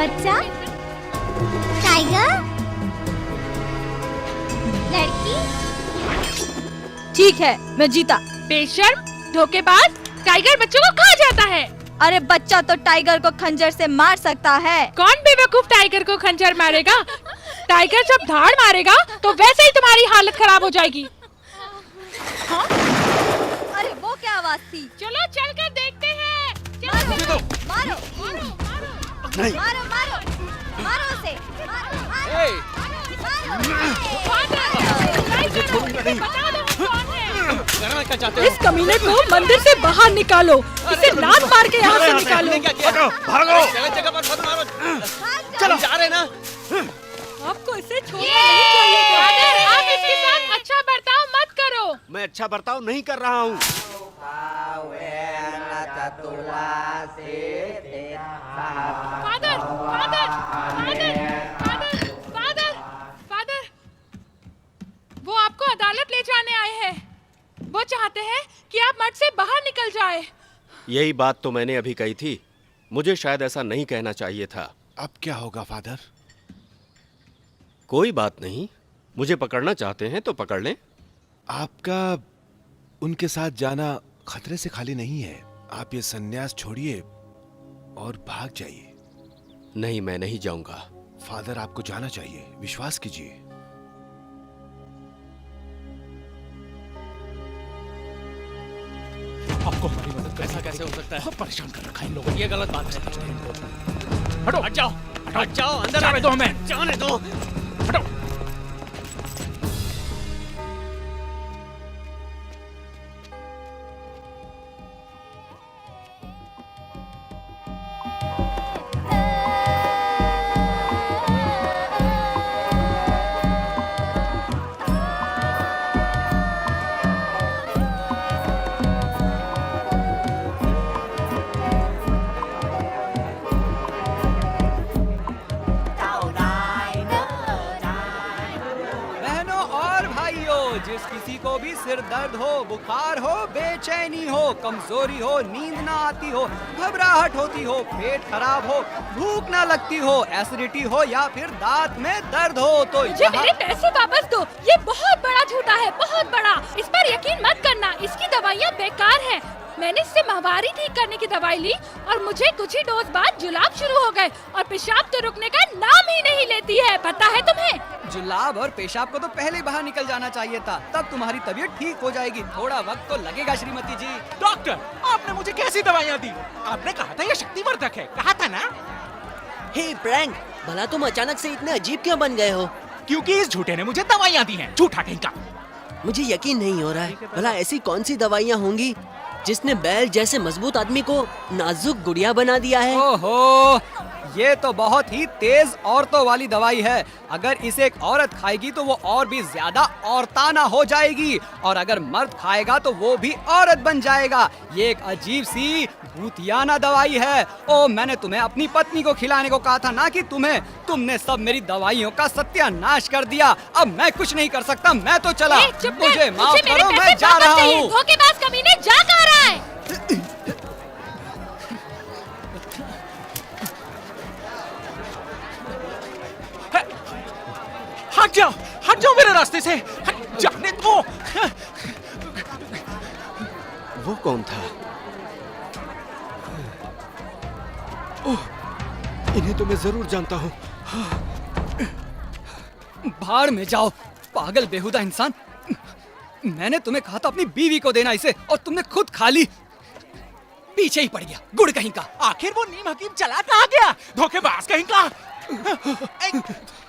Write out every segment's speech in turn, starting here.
बच्चा, टाइगर, लड़की। ठीक है, मैं जीता। बेशर्म, धोखेबाज, टाइगर बच्चों को खा जाता है। अरे बच्चा तो टाइगर को खंजर से मार सकता है। कौन बेवकूफ टाइगर को खंजर मारेगा? टाइगर जब धाड़ मारेगा तो वैसे ही तुम्हारी हालत खराब हो जाएगी। हाँ? अरे वो क्या आवाज थी? चलो चलकर देखते हैं। मारो, मारो, मारो, मारो। नहीं। मारो, मारो, मारो उसे, मारो, मारो, ए! मुझे छोड़ूंगा नहीं। बता दो वो कौन है। करना क्या चाहते हो? इस कमीने को मंदिर से बाहर निकालो। इसे लात मार के यहाँ से निकालो। हटो, भागो। गलत जगह पर मत मारो। चलो जा रहे ना। आपको इसे छोड़ना नहीं चाहिए था। फादर, आप इसके साथ अच्छा बर्ताव मत करो। मैं अच्छा बर्ताव नहीं कर रहा हूँ। Father, father, father, father, father, father, वो आपको अदालत ले जाने आए हैं। वो चाहते हैं कि आप मठ से बाहर निकल जाए। यही बात तो मैंने अभी कही थी। मुझे शायद ऐसा नहीं कहना चाहिए था। अब क्या होगा फादर? कोई बात नहीं, मुझे पकड़ना चाहते हैं तो पकड़ लें। आपका उनके साथ जाना खतरे से खाली नहीं है। आप ये सन्यास छोड़िए और भाग जाइए। नहीं, मैं नहीं जाऊंगा। फादर, आपको जाना चाहिए, विश्वास कीजिए। आपको हमारी मदद करनी ऐसा कैसे हो सकता है? बहुत परेशान कर रखा है इन लोगों ने। ये गलत बात है। हटो, हट जाओ, हट जाओ, अंदर जाने दो हमें। जाने दो। हटो। बहनों और भाइयों, जिस किसी को भी सिर दर्द हो, बुखार हो, बेचैनी हो, कमजोरी हो, नींद ना आती हो, घबराहट होती हो, पेट खराब हो, भूख ना लगती हो, एसिडिटी हो या फिर दांत में दर्द हो तो मुझे मेरे पैसे वापस दो। ये बहुत बड़ा झूठा है, बहुत बड़ा। इस पर यकीन मत करना। इसकी दवाइयाँ बेकार हैं। मैंने इससे माहवारी ठीक करने की दवाई ली और मुझे कुछ ही डोज बाद जुलाब शुरू हो गए और पेशाब तो रुकने का नाम ही नहीं लेती है। पता है तुम्हें? जुलाब और पेशाब को तो पहले ही बाहर निकल जाना चाहिए था, तब तुम्हारी तबीयत ठीक हो जाएगी। थोड़ा वक्त तो लगेगा श्रीमती जी। डॉक्टर, आपने मुझे कैसी दवाइयाँ दी? आपने कहा था ये शक्तिवर्धक है, कहा था ना? हे प्रैंक, भला तुम अचानक से इतने अजीब क्यों बन गए हो? क्योंकि इस झूठे ने मुझे दवाइयाँ दी हैं, झूठा कहीं का। मुझे यकीन नहीं हो रहा है। भला ऐसी कौन सी दवाइयाँ होंगी जिसने बैल जैसे मजबूत आदमी को नाजुक गुड़िया बना दिया है? ओहो, ये तो बहुत ही तेज औरतों वाली दवाई है। अगर इसे एक औरत खाएगी तो वो और भी ज्यादा औरताना हो जाएगी, और अगर मर्द खाएगा तो वो भी औरत बन जाएगा। ये एक अजीब सी भूतियाना दवाई है। ओ, मैंने तुम्हें अपनी पत्नी को खिलाने को कहा था ना कि तुम्हें। तुमने सब मेरी दवाइयों का सत्यानाश कर दिया। अब मैं कुछ नहीं कर सकता, मैं तो चला। ए, चुप कर। मुझे माफ मुझे मेरे करो, पैसे मैं जा वापस रहा चाहिए। हूँ। धोखेबाज कमीने, जा कहाँ रहा है? हट जाओ मेरे रास्ते से, जाने दो। वो कौन था? ओह, इन्हें तो मैं जरूर जानता हूँ। भाड़ में जाओ, पागल बेहुदा इंसान। मैंने तुम्हें कहा था अपनी बीवी को देना इसे, और तुमने खुद खा ली। पीछे ही पड़ गया, गुड़ कहीं का। आखिर वो नीम हकीम चला कहाँ गया? धोखेबाज कहीं का।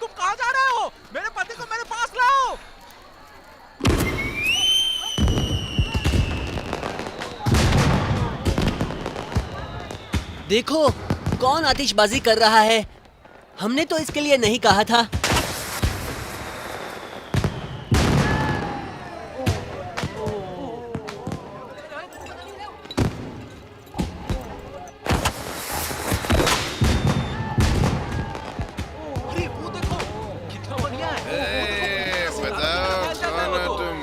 तुम कहाँ जा रहे हो? मेरे पति को मेरे पास लाओ। देखो कौन आतिशबाजी कर रहा है। हमने तो इसके लिए नहीं कहा था। अरे वो देखो, कितना बढ़िया है। बताओ कौन हो तुम?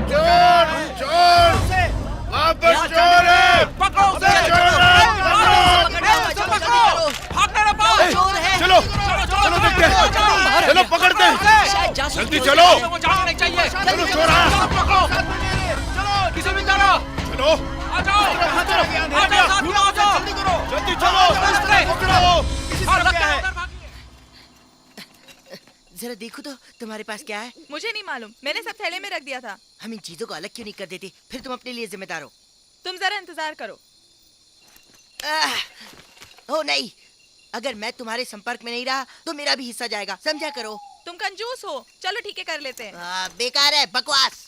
चोर! वापस चोर है! पकड़ो उसे! चोर है! जल्दी चलो। वो जाना नहीं चाहिए। चलो छोरा। पकड़ो। चलो किसी भी तरह। चलो आ जाओ। आ जाओ साथ में आ जाओ। जल्दी करो। जल्दी चलो। पकड़ो। जरा देखो तो तुम्हारे पास क्या है। मुझे नहीं मालूम, मैंने सब थैले में रख दिया था। हम इन चीजों को अलग क्यों नहीं कर देती? फिर तुम अपने लिए जिम्मेदार हो। तुम जरा इंतजार करो। ओ नहीं, अगर मैं तुम्हारे संपर्क में नहीं रहा तो मेरा भी हिस्सा जाएगा, समझा करो। तुम कंजूस हो। चलो ठीक है, कर लेते हैं। बेकार है, बकवास।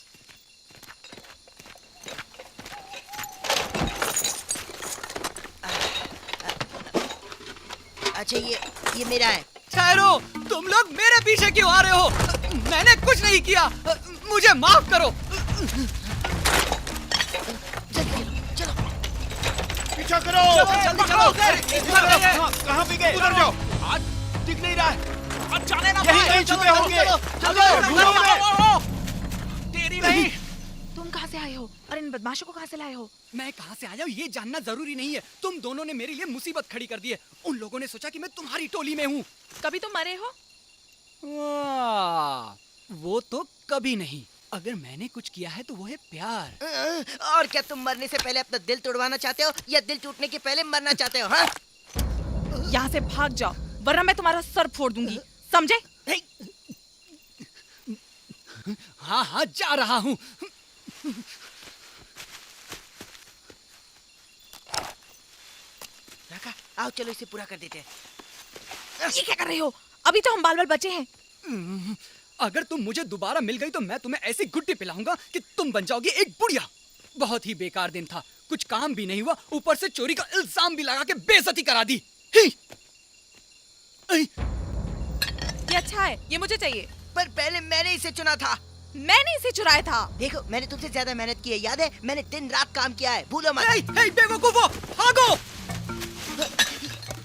अच्छा ये मेरा है। ठहरो, तुम लोग मेरे पीछे क्यों आ रहे हो? मैंने कुछ नहीं किया, मुझे माफ करो। चलो पीछा करो। जल्दी चलो। कहाँ भी गए? उधर जाओ। आज दिख नहीं रहा है। आज जाने ना यहीं कहीं छुपे होंगे। तेरी नहीं। तुम कहाँ से आए हो और इन बदमाशों को कहाँ से लाए हो? मैं कहाँ से आया हूँ ये जानना जरूरी नहीं है। तुम दोनों ने मेरे लिए मुसीबत खड़ी कर दी है। उन लोगों ने सोचा कि मैं तुम्हारी टोली में हूँ। कभी तुम मरे हो? वो तो कभी नहीं। अगर मैंने कुछ किया है तो वो है प्यार। और क्या तुम मरने से पहले अपना दिल तोड़वाना चाहते हो या दिल टूटने के पहले मरना चाहते हो? हाँ? यहाँ से भाग जाओ वरना मैं तुम्हारा सर फोड़ दूंगी, समझे? हाँ हाँ जा रहा हूँ। आओ चलो इसे पूरा कर देते हैं। ये क्या कर रहे हो? अभी तो हम बाल बाल बचे हैं। अगर तुम मुझे दोबारा मिल गई तो मैं तुम्हें ऐसी गुड्डी पिलाऊंगा कि तुम बन जाओगी एक बुढ़िया। बहुत ही बेकार दिन था, कुछ काम भी नहीं हुआ, ऊपर से चोरी का इल्जाम भी लगा के बेइज्जती करा दी। ये अच्छा है, ये मुझे चाहिए। पर पहले मैंने इसे चुना था। मैंने इसे चुराया था। देखो मैंने तुमसे ज्यादा मेहनत की है, याद है? मैंने दिन रात काम किया है, भूलो मत। बेवकूफो, भागो!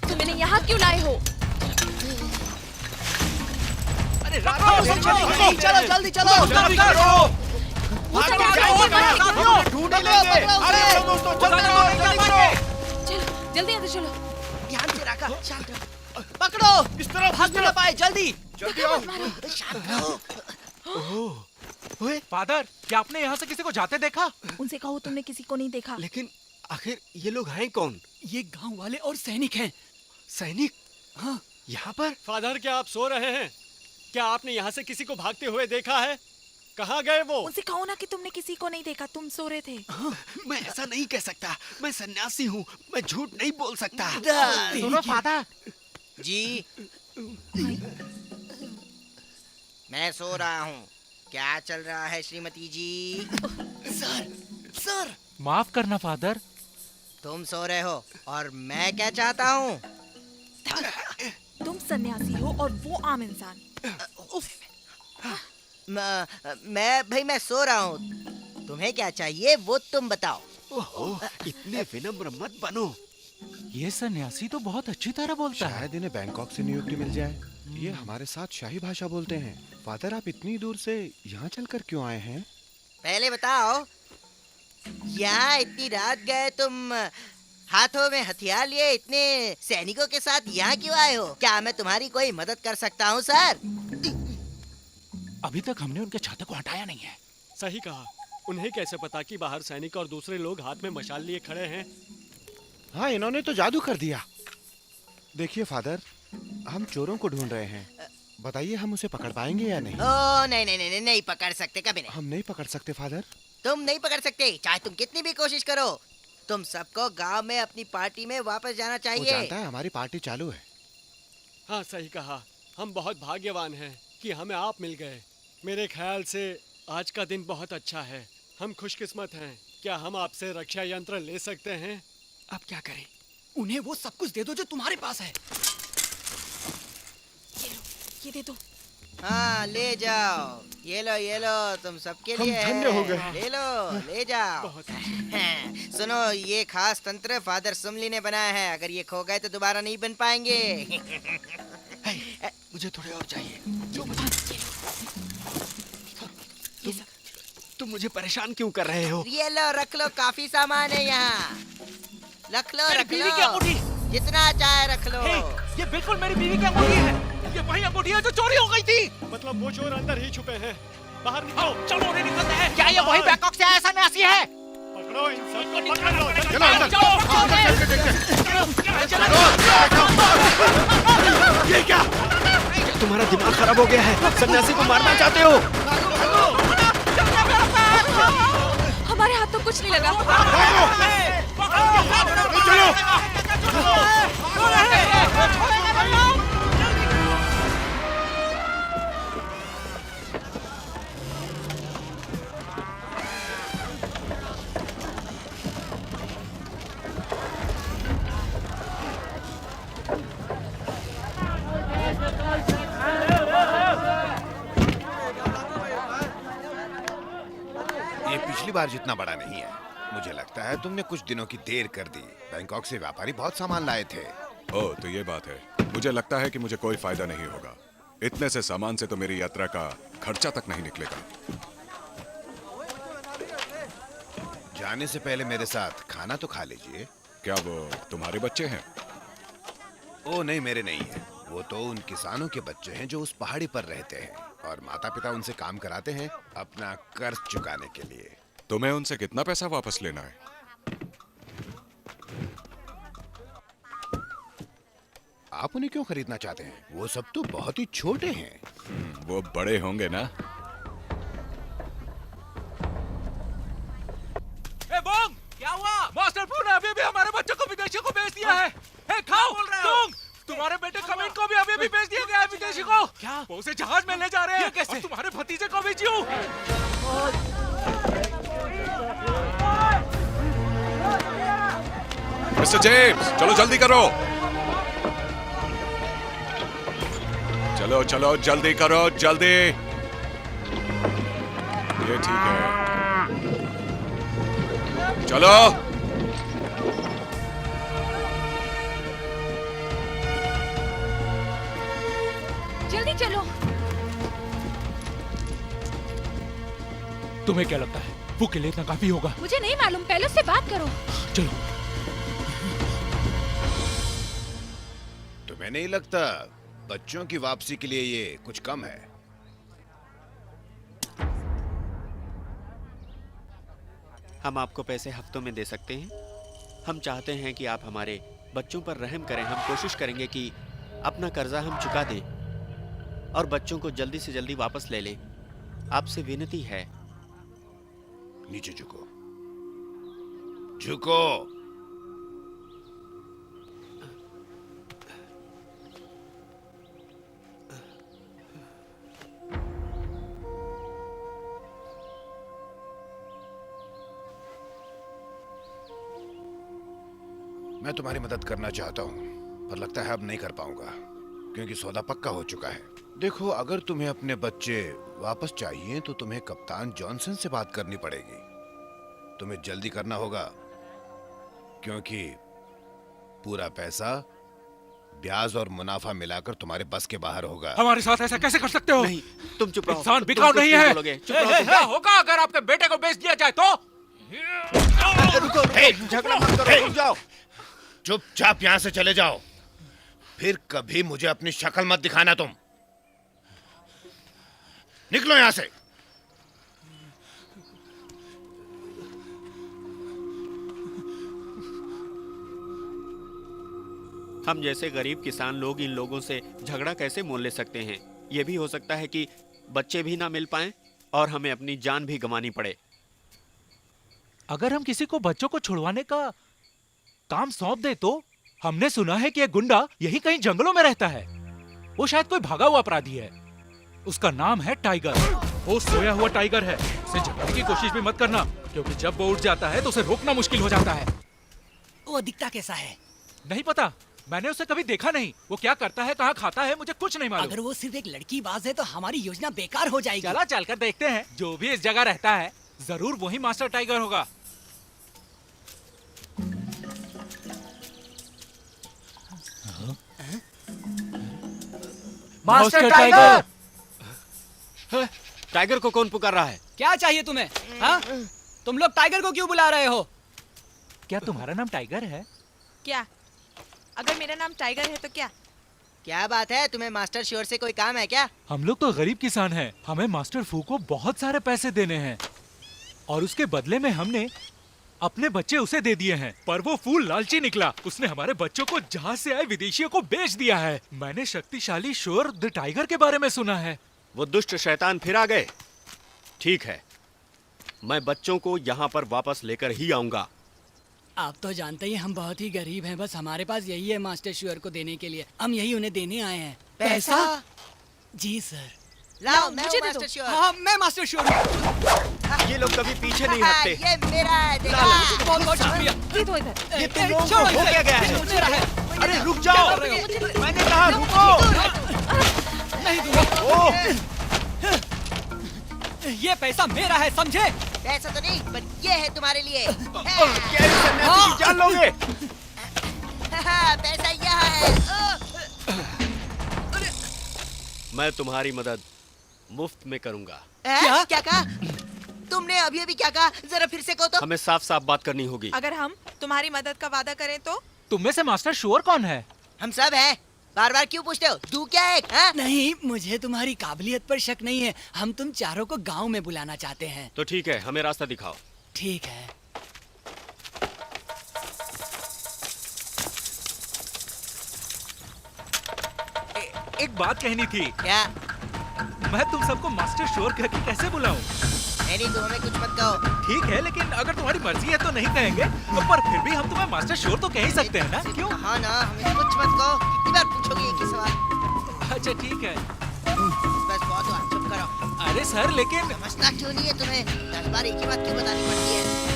तुम इन्हें यहाँ क्यों लाए हो? अरे चलो जल्दी चलो। ढूंढ लेंगे। अरे दोस्तों जल्दी करो। जल्दी अंदर चलो। ध्यान से रखा, शांत रहो। पकड़ो। इस तरफ भाग ना पाए। जल्दी जल्दी आओ। शांत रहो। फादर, क्या आपने यहाँ से किसी को जाते देखा? उनसे कहो तुमने किसी को नहीं देखा। लेकिन आखिर ये लोग हैं कौन? ये गांव वाले और सैनिक हैं। सैनिक? हाँ। यहाँ पर? फादर, क्या आप सो रहे हैं? क्या आपने यहाँ से किसी को भागते हुए देखा है? कहाँ गए वो? उनसे कहो ना कि तुमने किसी को नहीं देखा, तुम सो रहे थे। मैं ऐसा नहीं कह सकता, मैं सन्यासी हूँ, मैं झूठ नहीं बोल सकता। सुनो फादर जी, मैं सो रहा हूँ। क्या चल रहा है श्रीमती जी? सर माफ करना फादर। तुम सो रहे हो और मैं क्या चाहता हूँ? तुम सन्यासी हो और वो आम इंसान। मैं सो रहा हूँ। तुम्हें क्या चाहिए वो तुम बताओ। ओहो, इतने विनम्र मत बनो। ये सन्यासी तो बहुत अच्छी तरह बोलता है। शायद इन्हें बैंकॉक से नियुक्ति मिल जाए। ये हमारे साथ शाही भाषा बोलते हैं। फादर, आप इतनी दूर से यहाँ चलकर क्यों आए हैं? पहले बताओ, यहाँ इतनी रात गए तुम हाथों में हथियार लिए इतने सैनिकों के साथ यहाँ क्यों आए हो? क्या मैं तुम्हारी कोई मदद कर सकता हूँ सर? अभी तक हमने उनके छाते को हटाया नहीं है। सही कहा। उन्हें कैसे पता कि बाहर सैनिक और दूसरे लोग हाथ में मशाल लिए खड़े हैं? हाँ, इन्होंने तो जादू कर दिया। देखिए फादर, हम चोरों को ढूंढ रहे हैं। बताइए हम उसे पकड़ पाएंगे या नहीं? ओ नहीं पकड़ सकते, कभी नहीं। हम नहीं पकड़ सकते फादर। तुम नहीं पकड़ सकते, चाहे तुम कितनी भी कोशिश करो। तुम सबको गांव में अपनी पार्टी में वापस जाना वो चाहिए। जानता है हमारी पार्टी चालू है। हाँ सही कहा। हम बहुत भाग्यवान हैं कि हमें आप मिल गए। मेरे ख्याल से आज का दिन बहुत अच्छा है। हम खुशकिस्मत हैं। क्या हम आपसे रक्षा यंत्र ले सकते हैं? अब क्या करें? उन्हें वो सब कुछ दे दो जो तुम्हारे पास है। ये दे दो। हाँ ले जाओ, ये लो तुम सबके लिए है। धन्य हो गए। ले लो, ले जाओ। सुनो, ये खास तंत्र फादर सुमली ने बनाया है। अगर ये खो गए तो दोबारा नहीं बन पाएंगे। मुझे थोड़े और चाहिए। तुम मुझे परेशान क्यों कर रहे हो? ये लो, रख लो, काफी सामान है यहाँ। रख लो। जितना चाहे रख लो। ये बिल्कुल मेरी बीवी की अंगूठी है। ये वही अंगूठी है जो चोरी हो गई थी। मतलब वो चोर अंदर ही छुपे हैं। बाहर निकलो। चलो उन्हें निकलते हैं। क्या ये वही बैंकॉक से आया सन्यासी है? पकड़ो इन सबको, पकड़ लो। चलो अंदर। ये क्या? तुम्हारा दिमाग खराब हो गया है। सन्यासी को मारना चाहते हो? हमारे हाथ तो कुछ नहीं लगा। ये पिछली बार जितना बड़ा नहीं है। मुझे लगता है तुमने कुछ दिनों की देर कर दी। बैंकॉक से व्यापारी बहुत सामान लाए थे। ओह, तो ये बात है। मुझे लगता है कि मुझे कोई फायदा नहीं होगा। इतने से सामान से तो मेरी यात्रा का खर्चा तक नहीं निकलेगा। जाने से पहले मेरे साथ खाना तो खा लीजिए। क्या वो तुम्हारे बच्चे हैं? ओ नहीं, मेरे नहीं है। वो तो उन किसानों के बच्चे हैं जो उस पहाड़ी पर रहते हैं और माता पिता उनसे काम कराते हैं अपना कर्ज चुकाने के लिए। तुम्हें उनसे कितना पैसा वापस लेना है? आप उन्हें क्यों खरीदना चाहते हैं? वो सब तो बहुत ही छोटे हैं। वो बड़े होंगे ना। ए बम, क्या हुआ? मास्टर प्रू ने अभी भी हमारे बच्चों को विदेशी को बेच दिया है। ए खाओ, तुम्हारे बेटे कमिन को भी अभी बेच दिया गया है विदेशी को। क्या? वो उसे जहाज में ले जा रहे हैं। कैसे? और तुम्हारे भतीजे को भी जीव। मिस्टर जेम्स, चलो जल्दी करो। चलो चलो जल्दी करो, जल्दी। ये ठीक है। चलो। जल्दी चलो। तुम्हें क्या लगता है वो के लिए इतना काफी होगा? मुझे नहीं मालूम, पहले उससे बात करो। चलो। तुम्हें नहीं लगता बच्चों की वापसी के लिए ये कुछ कम है? हम आपको पैसे हफ्तों में दे सकते हैं। हम चाहते हैं कि आप हमारे बच्चों पर रहम करें। हम कोशिश करेंगे कि अपना कर्जा हम चुका दें और बच्चों को जल्दी से जल्दी वापस ले लें। आपसे विनती है। नीचे झुको, झुको। मैं तुम्हारी मदद करना चाहता हूं, पर लगता है अब नहीं कर पाऊंगा क्योंकि सौदा पक्का हो चुका है। देखो, अगर तुम्हें अपने बच्चे वापस चाहिए तो तुम्हें कप्तान जॉनसन से बात करनी पड़ेगी। तुम्हें जल्दी करना होगा क्योंकि पूरा पैसा, ब्याज और मुनाफा मिलाकर तुम्हारे बस के बाहर होगा। हमारे साथ ऐसा कैसे कर सकते हो? नहीं, तुम चुप रहो। इंसान बिकाऊ नहीं है। क्या होगा अगर आपके बेटे को बेच दिया जाए तो? झगड़ा मत करो, रुक जाओ। चुपचाप यहाँ से चले जाओ। फिर कभी मुझे अपनी शक्ल मत दिखाना। तुम निकलो यहाँ से। हम जैसे गरीब किसान लोग इन लोगों से झगड़ा कैसे मोल ले सकते हैं? ये भी हो सकता है कि बच्चे भी ना मिल पाएं और हमें अपनी जान भी गंवानी पड़े। अगर हम किसी को बच्चों को छुड़वाने का काम सौंप दे तो? हमने सुना है कि एक गुंडा यही कहीं जंगलों में रहता है। वो शायद कोई भागा हुआ अपराधी है। उसका नाम है टाइगर। वो सोया हुआ टाइगर है। उसे जगाने की कोशिश भी मत करना क्योंकि जब वो उठ जाता है तो उसे रोकना मुश्किल हो जाता है। वो दिखता कैसा है? नहीं पता, मैंने उसे कभी देखा नहीं। वो क्या करता है, कहाँ खाता है, मुझे कुछ नहीं मालूम। अगर वो सिर्फ एक लड़की बाज है तो हमारी योजना बेकार हो जाएगी। चला चलकर देखते हैं। जो भी इस जगह रहता है जरूर वही मास्टर टाइगर होगा। Master tiger! टाइगर को कौन पुकार रहा है? क्या चाहिए तुम्हें? हाँ? तुम लोग टाइगर को क्यों बुला रहे हो? क्या तुम्हारा नाम टाइगर है? क्या अगर मेरा नाम टाइगर है तो क्या? क्या बात है, तुम्हें मास्टर श्योर से कोई काम है क्या? हम लोग तो गरीब किसान हैं। हमें मास्टर फू को बहुत सारे पैसे देने हैं और उसके बदले में हमने अपने बच्चे उसे दे दिए हैं। पर वो फूल लालची निकला। उसने हमारे बच्चों को जहाँ से आए विदेशियों को बेच दिया है। मैंने शक्तिशाली शोर द टाइगर के बारे में सुना है। वो दुष्ट शैतान फिर आ गए। ठीक है, मैं बच्चों को यहाँ पर वापस लेकर ही आऊंगा। आप तो जानते ही हम बहुत ही गरीब हैं, बस हमारे पास यही है मास्टर श्योर को देने के लिए। हम यही उन्हें देने आए हैं। पैसा? जी सर। लाओ, मैं मुझे हूँ दे दो। Master sure. हाँ, मैं मास्टर श्योर हूँ। ये लोग कभी पीछे नहीं हटते। ये मेरा है, देखा? बहुत बहुत शुक्रिया। ये दो इधर। ये तुम लोगों को छोड़ो हो इसे। क्या गया है? मेरा है। अरे रुक जाओ, मैंने कहा रुको। नहीं दूंगा। ओह, ये पैसा मेरा है, समझे? पैसा तो नहीं, पर ये है तुम्हारे लिए। क्या इस सन्यासी की जान लोगे? पैसा यहाँ है। मैं तुम्हारी मदद मुफ्त में करूंगा। क्या कहा? तुमने अभी अभी क्या कहा? जरा फिर से कहो तो। हमें साफ साफ बात करनी होगी। अगर हम तुम्हारी मदद का वादा करें तो? तुम में से मास्टर शोर कौन है? हम सब हैं। बार बार क्यों पूछते हो? तू क्या है? हाँ? नहीं, मुझे तुम्हारी काबिलियत पर शक नहीं है। हम तुम चारों को गांव में बुलाना चाहते हैं। तो ठीक है, हमें रास्ता दिखाओ। ठीक है। एक बात कहनी थी। क्या? मैं तुम सबको मास्टर शोर करके कैसे बुलाऊं? नहीं, तुम हमें कुछ मत कहो। ठीक है, लेकिन अगर तुम्हारी मर्जी है तो नहीं कहेंगे। पर फिर भी हम तुम्हें मास्टर शोर तो कह ही सकते हैं ना? क्यों? हाँ ना, हमें कुछ मत कहो। कितनी बार पूछोगे एक ही सवाल? अच्छा ठीक है। बस बहुत हुआ, चुप करो। अरे सर, लेकिन समझता क्यों नहीं है तुम्हें? 10 बार एक ही बात क्यों बतानी पड़ती है?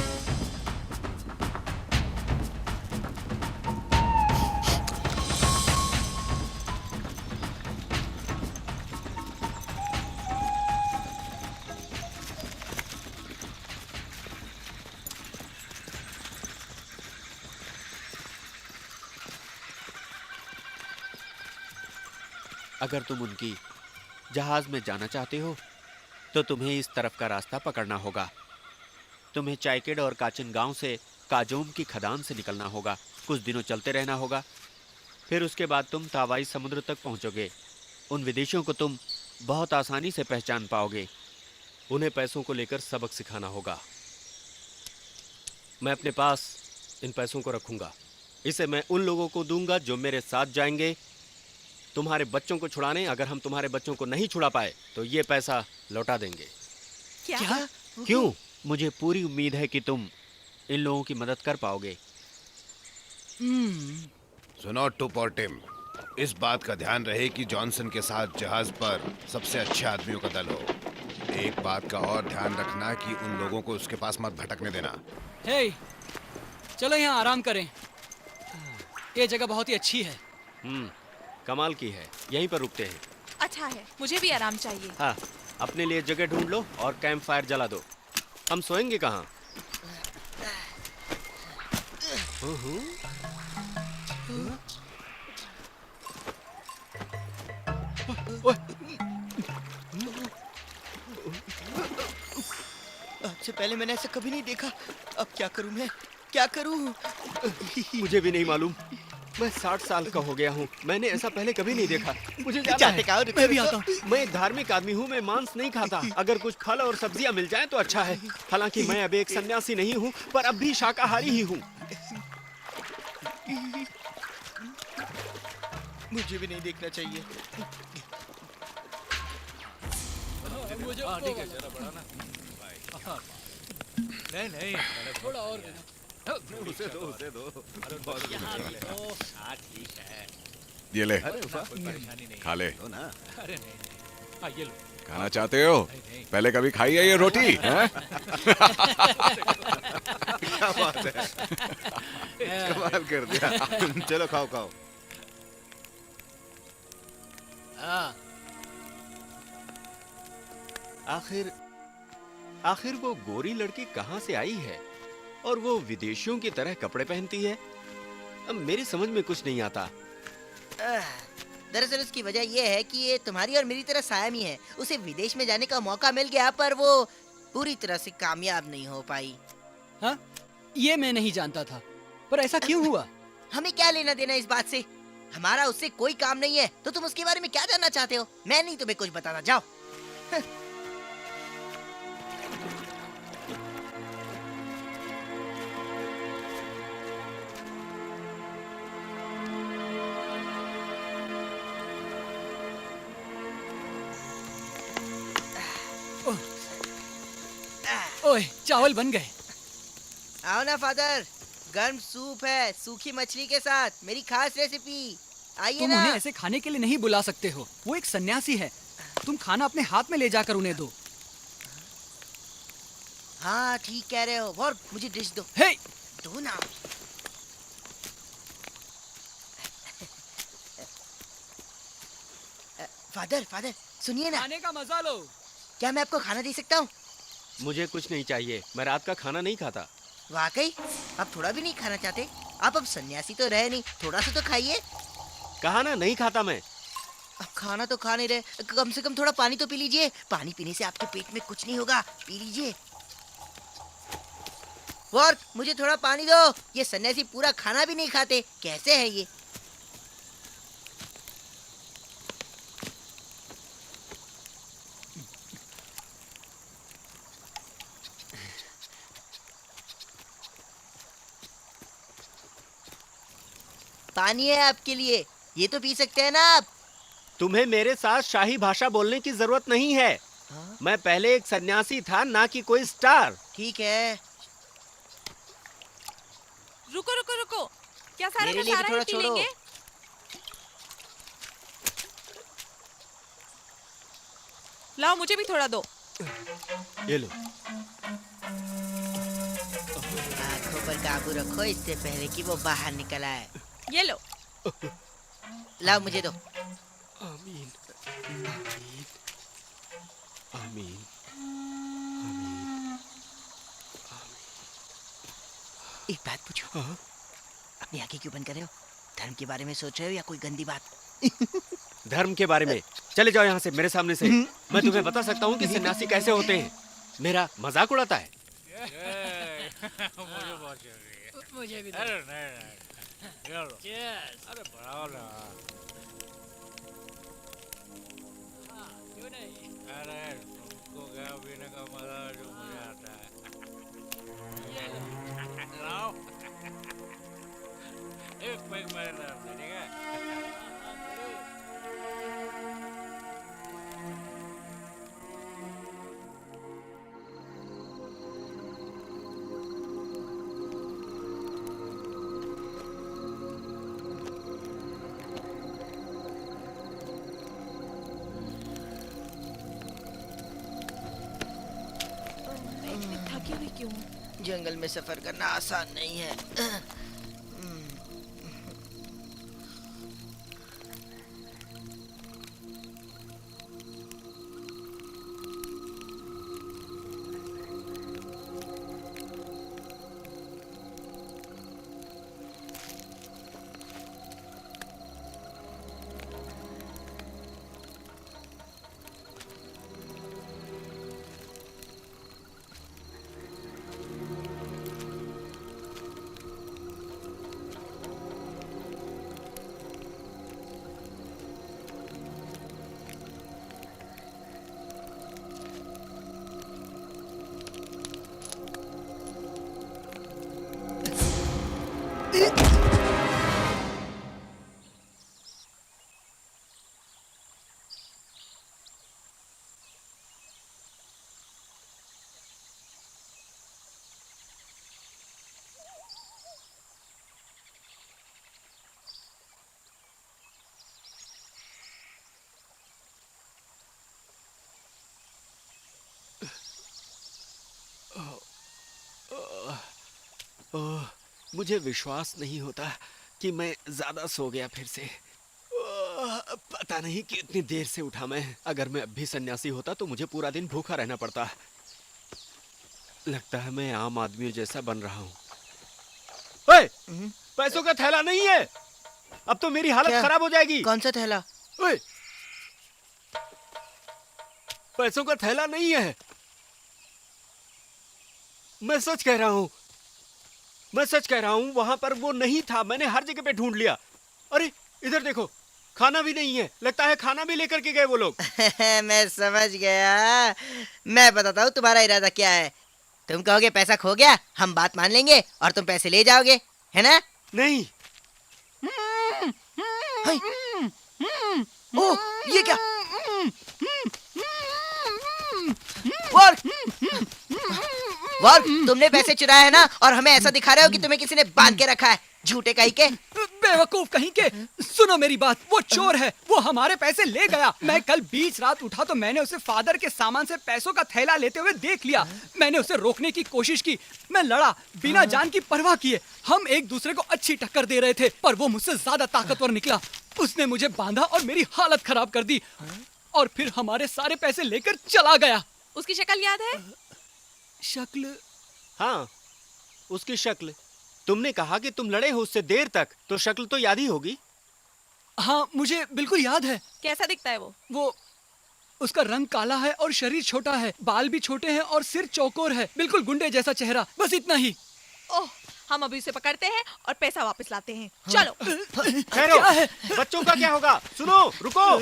अगर तुम उनकी जहाज में जाना चाहते हो तो तुम्हें इस तरफ का रास्ता पकड़ना होगा। तुम्हें चायकेड और काचिन गांव से काजोम की खदान से निकलना होगा। कुछ दिनों चलते रहना होगा। फिर उसके बाद तुम तावाई समुद्र तक पहुंचोगे। उन विदेशियों को तुम बहुत आसानी से पहचान पाओगे। उन्हें पैसों को लेकर सबक सिखाना होगा। मैं अपने पास इन पैसों को रखूंगा। इसे मैं उन लोगों को दूंगा जो मेरे साथ जाएंगे तुम्हारे बच्चों को छुड़ाने। अगर हम तुम्हारे बच्चों को नहीं छुड़ा पाए तो ये पैसा लौटा देंगे। क्या? क्यों? मुझे पूरी उम्मीद है कि तुम इन लोगों की मदद कर पाओगे। सुनो टुप और टिम, इस बात का ध्यान रहे कि जॉनसन के साथ जहाज पर सबसे अच्छे आदमियों का दल हो। एक बात का और ध्यान रखना कि उन लोगों को उसके पास मत भटकने देना। हे, चलो यहाँ आराम करें। ये जगह बहुत ही अच्छी है। कमाल की है। यहीं पर रुकते हैं। अच्छा है, मुझे भी आराम चाहिए। हाँ, अपने लिए जगह ढूंढ लो और कैंप फायर जला दो। हम सोएंगे कहाँ? आज से पहले मैंने ऐसा कभी नहीं देखा। अब क्या करूं मैं? क्या करूं? मुझे भी नहीं मालूम। मैं 60 साल का हो गया हूँ। मैंने ऐसा पहले कभी नहीं देखा। मुझे जाना जाते है। कहाँ? मैं भी आता हूँ। मैं एक धार्मिक आदमी हूँ। मैं मांस नहीं खाता। अगर कुछ फल और सब्जियाँ मिल जाएं तो अच्छा है। हालांकि मैं अब एक सन्यासी नहीं हूँ, पर अब भी शाकाहारी ही हूँ। मुझे भी नहीं देखना चाहिए। ठीक है, जरा बढ़ाना। नहीं, थोड़ा और उसे दो। ये ले, खा ले। अरे नहीं, हाँ ये लो। खाना चाहते हो? पहले कभी खाई है ये रोटी? हैं? क्या बात है, कमाल कर दिया। चलो खाओ खाओ। आखिर वो गोरी लड़की कहाँ से आई है और वो विदेशियों की तरह कपड़े पहनती है? अब मेरी समझ में कुछ नहीं आता। दरअसल उसकी वजह यह है कि ये तुम्हारी और मेरी तरह सायमी है। उसे विदेश में जाने का मौका मिल गया पर वो पूरी तरह से कामयाब नहीं हो पाई। हाँ, ये मैं नहीं जानता था। पर ऐसा क्यों हुआ? हमें क्या लेना देना इस बात से? हमारा उससे कोई काम नहीं है, तो तुम उसके बारे में क्या जानना चाहते हो? मैं नहीं तुम्हें कुछ बताना, जाओ। ओए, चावल बन गए। आओ ना फादर, गर्म सूप है सूखी मछली के साथ, मेरी खास रेसिपी। आइए तुम ना। उन्हें ऐसे खाने के लिए नहीं बुला सकते हो, वो एक सन्यासी है। तुम खाना अपने हाथ में ले जाकर उन्हें दो। हाँ ठीक कह रहे हो। और मुझे डिश दो। हे, दो ना। फादर फादर सुनिए ना, खाने का मजा लो। क्या मैं आपको खाना दे सकता हूँ? मुझे कुछ नहीं चाहिए, मैं रात का खाना नहीं खाता। वाकई आप थोड़ा भी नहीं खाना चाहते? आप अब सन्यासी तो रहे नहीं, थोड़ा सा तो खाइए। कहा ना नहीं खाता मैं। अब खाना तो खा नहीं रहे, कम से कम थोड़ा पानी तो पी लीजिए। पानी पीने से आपके पेट में कुछ नहीं होगा, पी लीजिए। और मुझे थोड़ा पानी दो। ये सन्यासी पूरा खाना भी नहीं खाते, कैसे है ये? पानी है आपके लिए, ये तो पी सकते हैं ना आप। तुम्हें मेरे साथ शाही भाषा बोलने की जरूरत नहीं है। हाँ? मैं पहले एक सन्यासी था, ना कि कोई स्टार। ठीक है। रुको रुको रुको, क्या सारा मेरे का लिए भी सारा थोड़ा ही पी छोड़ो। लेंगे? लाओ मुझे भी थोड़ा दो। ये लो। आंखों पर काबू रखो इससे पहले कि वो बाहर निकल आए। ये लो। लाओ मुझे दो। आमीन आमीन आमीन। एक बात पूछो। हाँ? अपनी आंखें क्यों बंद कर रहे हो? धर्म के बारे में सोच रहे हो या कोई गंदी बात? धर्म के बारे में? चले जाओ यहाँ से, मेरे सामने से। मैं तुम्हें बता सकता हूँ कि सन्यासी कैसे होते हैं। मेरा मजाक उड़ाता है। मुझे भी अरे नहीं, अरे बढ़ाओ ना। क्यों नहीं? अरे तुमको क्या पीने का मजा जो मुझे आता है। लाओ। एक पैक मेरे तरफ से, ठीक है? मैं इतनी थकी हुई क्यों हूँ? जंगल में सफर करना आसान नहीं है। मुझे विश्वास नहीं होता कि मैं ज्यादा सो गया फिर से। पता नहीं कितनी देर से उठा मैं। अगर मैं अब भी सन्यासी होता तो मुझे पूरा दिन भूखा रहना पड़ता। लगता है मैं आम आदमी जैसा बन रहा हूँ। ओए, पैसों का थैला नहीं है। अब तो मेरी हालत क्या? खराब हो जाएगी। कौन सा थैला? ओए, पैसों का थैला नहीं है, मैं सच कह रहा हूँ। मैं सच कह रहा हूँ, वहाँ पर वो नहीं था। मैंने हर जगह पे ढूंढ लिया। अरे इधर देखो, खाना भी नहीं है। लगता है खाना भी लेकर के गए वो लोग। मैं समझ गया। मैं बताता हूँ तुम्हारा इरादा क्या है। तुम कहोगे पैसा खो गया, हम बात मान लेंगे और तुम पैसे ले जाओगे, है ना? नहीं। ओह, ये क्या? वर्क! वर्क, तुमने पैसे चुराए हैं ना, और हमें ऐसा दिखा रहे हो कि तुम्हें किसी ने बांध के रखा है। झूठे कहीं के। बेवकूफ कहीं के। सुनो मेरी बात, वो चोर है, वो हमारे पैसे ले गया। मैं कल बीच रात उठा तो मैंने उसे फादर के सामान से पैसों का थैला लेते हुए देख लिया। मैंने उसे रोकने की कोशिश की, मैं लड़ा बिना जान की परवाह किए। हम एक दूसरे को अच्छी टक्कर दे रहे थे, पर वो मुझसे ज्यादा ताकतवर निकला। उसने मुझे बांधा और मेरी हालत खराब कर दी, और फिर हमारे सारे पैसे लेकर चला गया। उसकी शक्ल याद है? शक्ल? हाँ, उसकी शक्ल। तुमने कहा कि तुम लड़े हो उससे देर तक, तो शक्ल तो याद ही होगी। हाँ, मुझे बिल्कुल याद है। कैसा दिखता है वो? उसका रंग काला है और शरीर छोटा है, बाल भी छोटे हैं और सिर चौकोर है, बिल्कुल गुंडे जैसा चेहरा, बस इतना ही। ओह, हम अभी उसे पकड़ते हैं और पैसा वापस लाते हैं। चलो। ठहरो, बच्चों का क्या होगा? सुनो, रुको।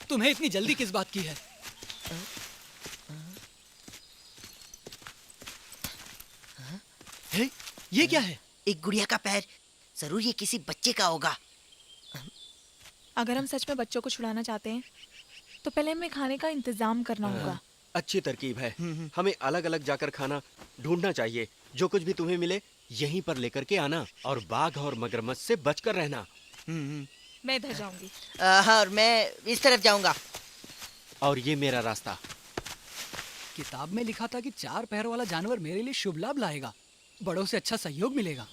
तुम्हें इतनी जल्दी किस बात की है? ये क्या है? एक गुड़िया का पैर। जरूर ये किसी बच्चे का होगा। अगर हम सच में बच्चों को छुड़ाना चाहते हैं तो पहले हमें खाने का इंतजाम करना होगा। अच्छी तरकीब है। हमें अलग अलग जाकर खाना ढूंढना चाहिए। जो कुछ भी तुम्हें मिले यहीं पर लेकर के आना, और बाघ और मगरमच्छ से बचकर रहना। मैं इधर जाऊंगी। हाँ, और मैं इस तरफ जाऊंगा। और ये मेरा रास्ता। किताब में लिखा था कि 4 पैर वाला जानवर मेरे लिए शुभ लाभ लाएगा, बड़ों से अच्छा सहयोग मिलेगा।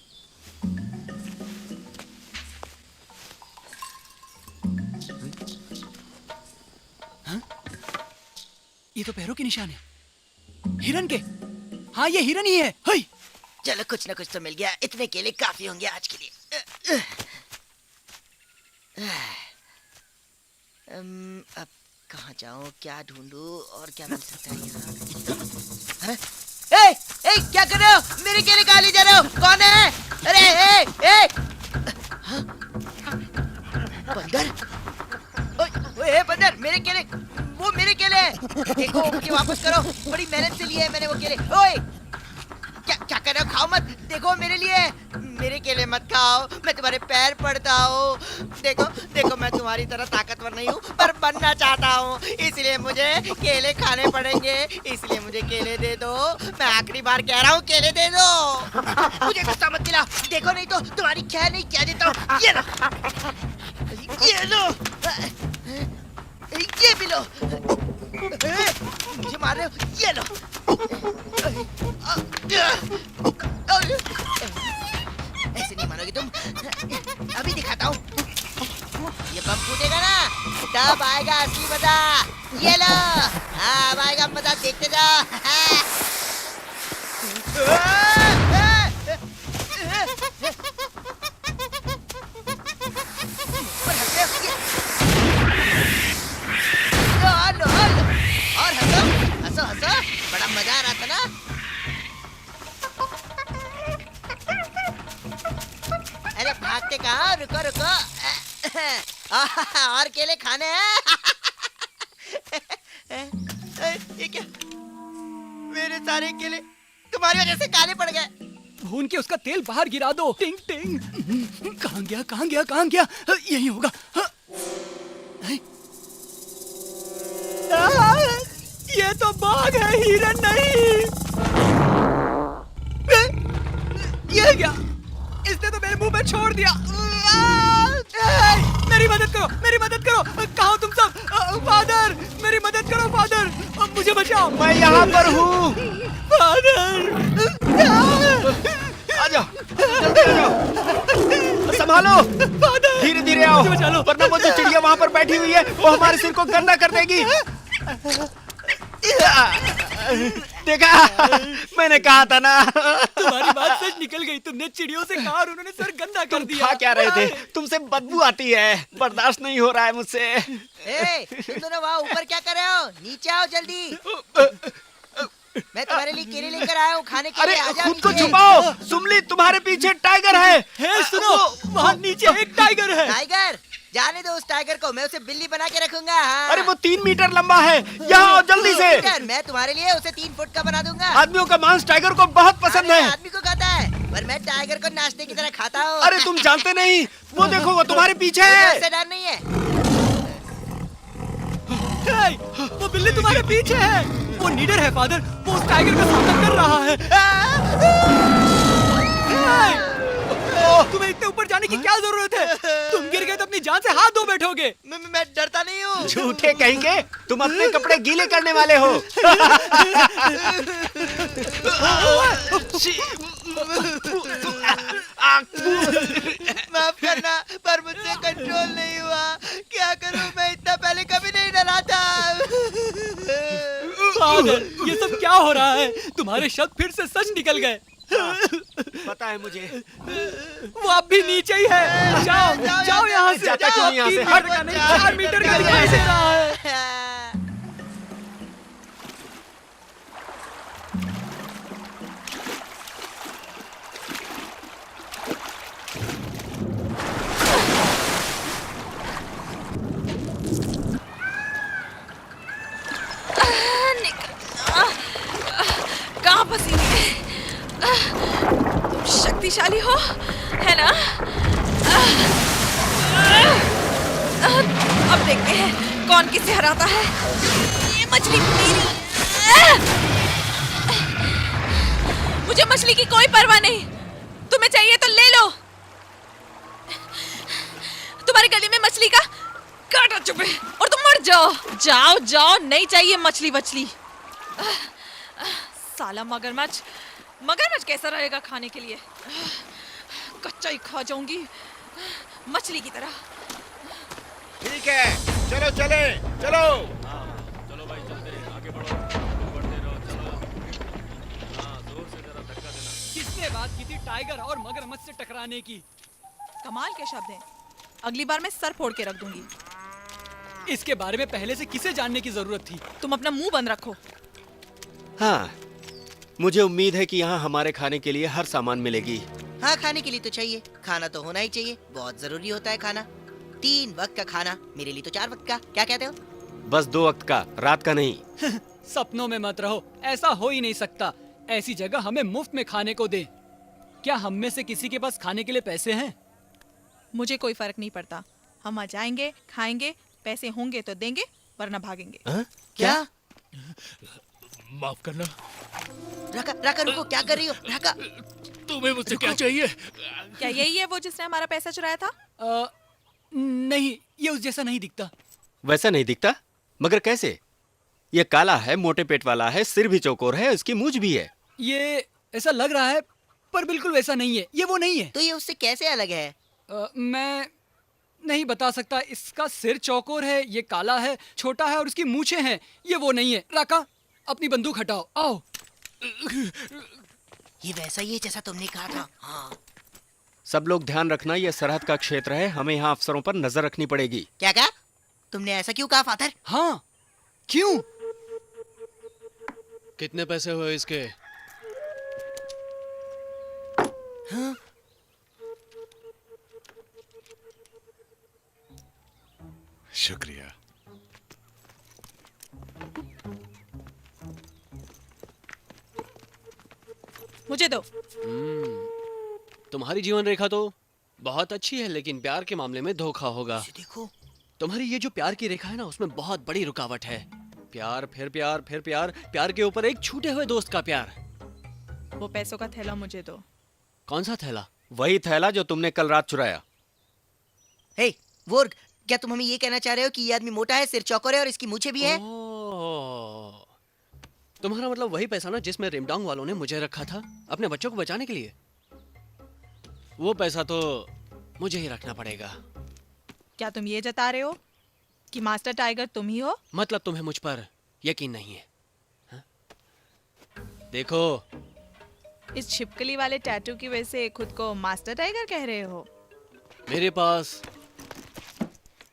हाँ? ये तो पैरों के निशान है। हिरन के। हाँ, ये हिरन ही है। हाय! चलो, कुछ ना कुछ तो मिल गया। इतने केले काफी होंगे आज के लिए। अब कहाँ जाऊँ, क्या ढूंढूं और क्या मिल सकता है यहाँ? ए, क्या कर रहे हो? मेरे केले कहाँ ले जा रहे हो? कौन है? अरे बंदर! ओए बंदर, मेरे केले, वो मेरे केले हैं। देखो, मुझे वापस करो। बड़ी मेहनत से लिए हैं मैंने वो केले। ओए, क्या कर रहे हो? खाओ मत। देखो, मेरे लिए, मेरे केले मत खाओ। मैं तुम्हारे पैर पड़ता हूँ। देखो, मैं तुम्हारी तरह ताकतवर नहीं हूँ, पर बनना चाहता हूँ। इसलिए मुझे केले खाने पड़ेंगे। इसलिए मुझे केले दे दो। मैं आखिरी बार कह रहा हूँ, केले दे दो। मुझे गुस्सा मत दिलाओ। देखो, नहीं तो तुम्हारी खैर नहीं। क्या देता हूँ? ये लो, ये भी लो। मुझे मार रहे हो? ये लो। ऐसे नहीं मानोगे तुम। अभी दिखाता हूँ। ये बम फूटेगा ना, तब आएगा असली मजा। ये लो। अब आएगा मजा, देखते जाओ। और हंसो, बड़ा मजा आ रहा था ना। अरे भागते कहाँ? रुको। और केले खाने हैं। ये क्या? मेरे सारे केले तुम्हारी वजह से काले पड़ गए। भून के उसका तेल बाहर गिरा दो। टिंग टिंग। कहाँ गया? यही होगा। ये तो बाघ है, हिरन नहीं। ये क्या? इसने तो मेरे मुंह में छोड़ दिया। मेरी मदद करो। कहाँ हो तुम सब? फादर, मेरी मदद करो फादर, मुझे बचाओ। मैं यहाँ पर हूँ। फादर, आ जाओ, जल्दी आ जाओ। संभालो, धीरे आओ, वरना वो जो चिड़िया वहाँ पर बैठी हुई है वो हमारे सिर को गंदा कर देगी। देखा, मैंने कहा था ना। तुम्हारी बात सच निकल गई। तुमने चिड़ियों से कहा और उन्होंने सर गंदा कर दिया। खा क्या रहे थे? तुमसे बदबू आती है, बर्दाश्त नहीं हो रहा है मुझसे। तुम दोनों वहाँ ऊपर क्या कर रहे हो? नीचे आओ जल्दी। मैं तुम्हारे लिए केले लेकर आया हूँ खाने के अरे लिए। आजा खुद को नीचे। छुपाओ, सुमली तुम्हारे पीछे टाइगर है। हे सुनो, वहाँ नीचे एक टाइगर है। टाइगर, जाने दो उस टाइगर को, मैं उसे बिल्ली बना के रखूंगा। हाँ। अरे वो 3 मीटर लंबा है, यहाँ आओ जल्दी से। मैं तुम्हारे लिए उसे 3 फुट का बना दूंगा। आदमियों का मांस टाइगर को बहुत पसंद अरे, है। आदमी को खाता है, पर मैं टाइगर को नाश्ते की तरह खाता हूँ। अरे तुम जानते नहीं, वो देखो वो तुम्हारे पीछे है। उससे डर नहीं है। हे, वो बिल्ली तुम्हारे पीछे है। वो नीडर है फादर, वो उस टाइगर का सामना कर रहा है। हे, तुम्हें इतने ऊपर जाने की क्या जरूरत है? तुम गिर गए तो अपनी जान से हाथ धो बैठोगे। मैं डरता नहीं हूँ। झूठे कहेंगे, तुम अपने कपड़े गीले करने वाले हो। माफ करना, पर मुझसे कंट्रोल नहीं हुआ। क्या करूं, मैं इतना पहले कभी नहीं डरा था। फादर, ये सब क्या हो रहा है? तुम्हारे शब्द फिर से सच निकल गए। पता है मुझे। वो अब भी नीचे ही है। जाओ जाओ यहाँ से। जाता क्यों नहीं यहाँ से? 3 मीटर का नहीं, 4 मीटर का दिखाई दे रहा है। कहाँ फंसी हुई है? तुम शक्तिशाली हो, है ना? अब देखते हैं कौन किसे हराता है। ये मछली मेरी। मुझे मछली की कोई परवाह नहीं। तुम्हें चाहिए तो ले लो। तुम्हारी गली में मछली का कांटा चुभे और तुम मर जाओ। जाओ जाओ, नहीं चाहिए मछली वछली। साला मगरमच्छ। मगरमच्छ कैसा रहेगा खाने के लिए? कच्चा ही खा जाऊंगी मछली की तरह। ठीक है, चलो चले, चलो। चलो भाई, चलते हैं, आगे बढ़ो, बढ़ते रहो, चलो। हाँ, जोर से जरा धक्का देना। किसने बात की थी टाइगर और मगरमच्छ से टकराने की? कमाल के शब्द हैं। अगली बार मैं सर फोड़ के रख दूंगी। इसके बारे में पहले से किसे जानने की जरूरत थी? तुम अपना मुंह बंद रखो। हाँ, मुझे उम्मीद है कि यहाँ हमारे खाने के लिए हर सामान मिलेगी। हाँ, खाने के लिए तो चाहिए, खाना तो होना ही चाहिए, बहुत जरूरी होता है खाना। 3 वक्त का खाना, मेरे लिए तो 4 वक्त का। क्या कहते हो? बस 2 वक्त का, रात का नहीं। सपनों में मत रहो, ऐसा हो ही नहीं सकता। ऐसी जगह हमें मुफ्त में खाने को दे। क्या हम में से किसी के पास खाने के लिए पैसे हैं? मुझे कोई फर्क नहीं पड़ता। हम आ जाएंगे, खाएंगे, पैसे होंगे तो देंगे, वरना भागेंगे। क्या? माफ करना। राका रुको, क्या कर रही हो? राका, तुम्हें मुझसे क्या चाहिए? क्या यही है वो जिसने हमारा पैसा चुराया था? नहीं, ये उस जैसा नहीं दिखता। वैसा नहीं दिखता? मगर कैसे? ये काला है, मोटे पेट वाला है, सिर भी चौकोर है, उसकी मूंछ भी है। ये ऐसा लग रहा है, पर बिल्कुल वैसा नहीं है। ये वो नहीं है। तो ये उससे कैसे अलग है? मैं नहीं बता सकता। इसका सिर चौकोर है, ये काला है, छोटा है और उसकी मूछें हैं। ये वो नहीं है। राका, अपनी बंदूक हटाओ, आओ। ये वैसा ही है जैसा तुमने कहा था। हाँ। सब लोग ध्यान रखना, ये सरहद का क्षेत्र है, हमें यहाँ अफसरों पर नजर रखनी पड़ेगी। क्या कहा? तुमने ऐसा क्यों कहा फादर? हाँ, क्यों? कितने पैसे हुए इसके? हाँ? शुक्रिया। मुझे दो। तुम्हारी जीवन रेखा तो बहुत अच्छी है, लेकिन प्यार के मामले में धोखा होगा। देखो, तुम्हारी ये जो प्यार की रेखा है ना, उसमें बहुत बड़ी रुकावट है। प्यार, फिर प्यार, फिर प्यार, प्यार के ऊपर एक छूटे हुए दोस्त का प्यार। वो पैसों का थैला मुझे दो। कौन सा थैला? वही थैला जो तुमने कल रात चुराया। हे वोर्ग, क्या तुम हमें ये कहना चाह रहे हो कि ये आदमी मोटा है, सिर चौकोर है और इसकी मूछें भी है? तुम्हारा मतलब वही पैसा ना जिसमें रिमडोंग वालों ने मुझे रखा था अपने बच्चों को बचाने के लिए? वो पैसा तो मुझे ही रखना पड़ेगा। क्या तुम ये जता रहे हो कि मास्टर टाइगर तुम ही हो? मतलब तुम्हें मुझ पर यकीन नहीं है? हा? देखो, इस छिपकली वाले टैटू की वजह से खुद को मास्टर टाइगर कह रहे हो? मेरे पास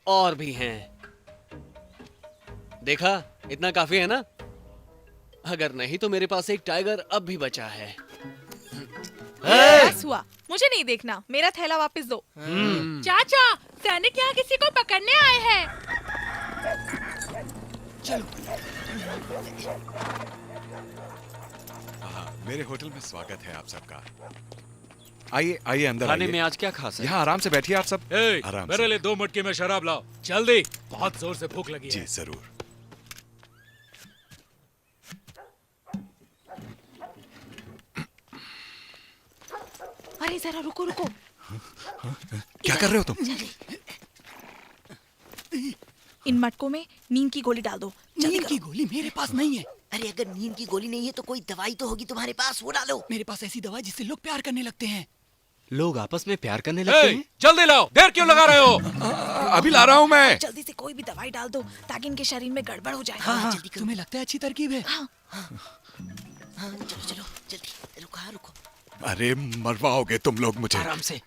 और भी हैं। देखा, इतना काफी है ना? अगर नहीं तो मेरे पास एक टाइगर अब भी बचा है। बस हुआ, मुझे नहीं देखना, मेरा थैला वापस दो। चाचा, सैनिक यहाँ किसी को पकड़ने आए हैं। मेरे होटल में स्वागत है आप सबका। आइए आइए अंदर खाने आइए। में आज क्या खास है? यहाँ आराम से बैठिए आप सब। ए, आराम मेरे से। लिए 2 मटके में शराब लाओ, जल्दी, बहुत जोर से भूख लगी जी है। जरूर। अरे जरा रुको रुको, क्या कर रहे हो तुम? इन मटकों में नीम की गोली डाल दो। नीम की गोली मेरे पास नहीं है। अरे अगर नींद की गोली नहीं है तो कोई दवाई तो होगी तुम्हारे पास, वो डालो। मेरे पास ऐसी दवा जिससे लोग प्यार करने लगते हैं। लोग आपस में प्यार करने लगते ए, हैं? जल्दी लाओ, देर क्यों लगा रहे हो? अभी ला रहा हूँ मैं। जल्दी से कोई भी दवाई डाल दो ताकि इनके शरीर में गड़बड़ हो जाए। हाँ, तुम्हें लगता है अच्छी तरकीब है? हाँ चलो चलो जल्दी, रुको हाँ रुको। अरे मरवाओगे तुम लोग मुझे। आराम से।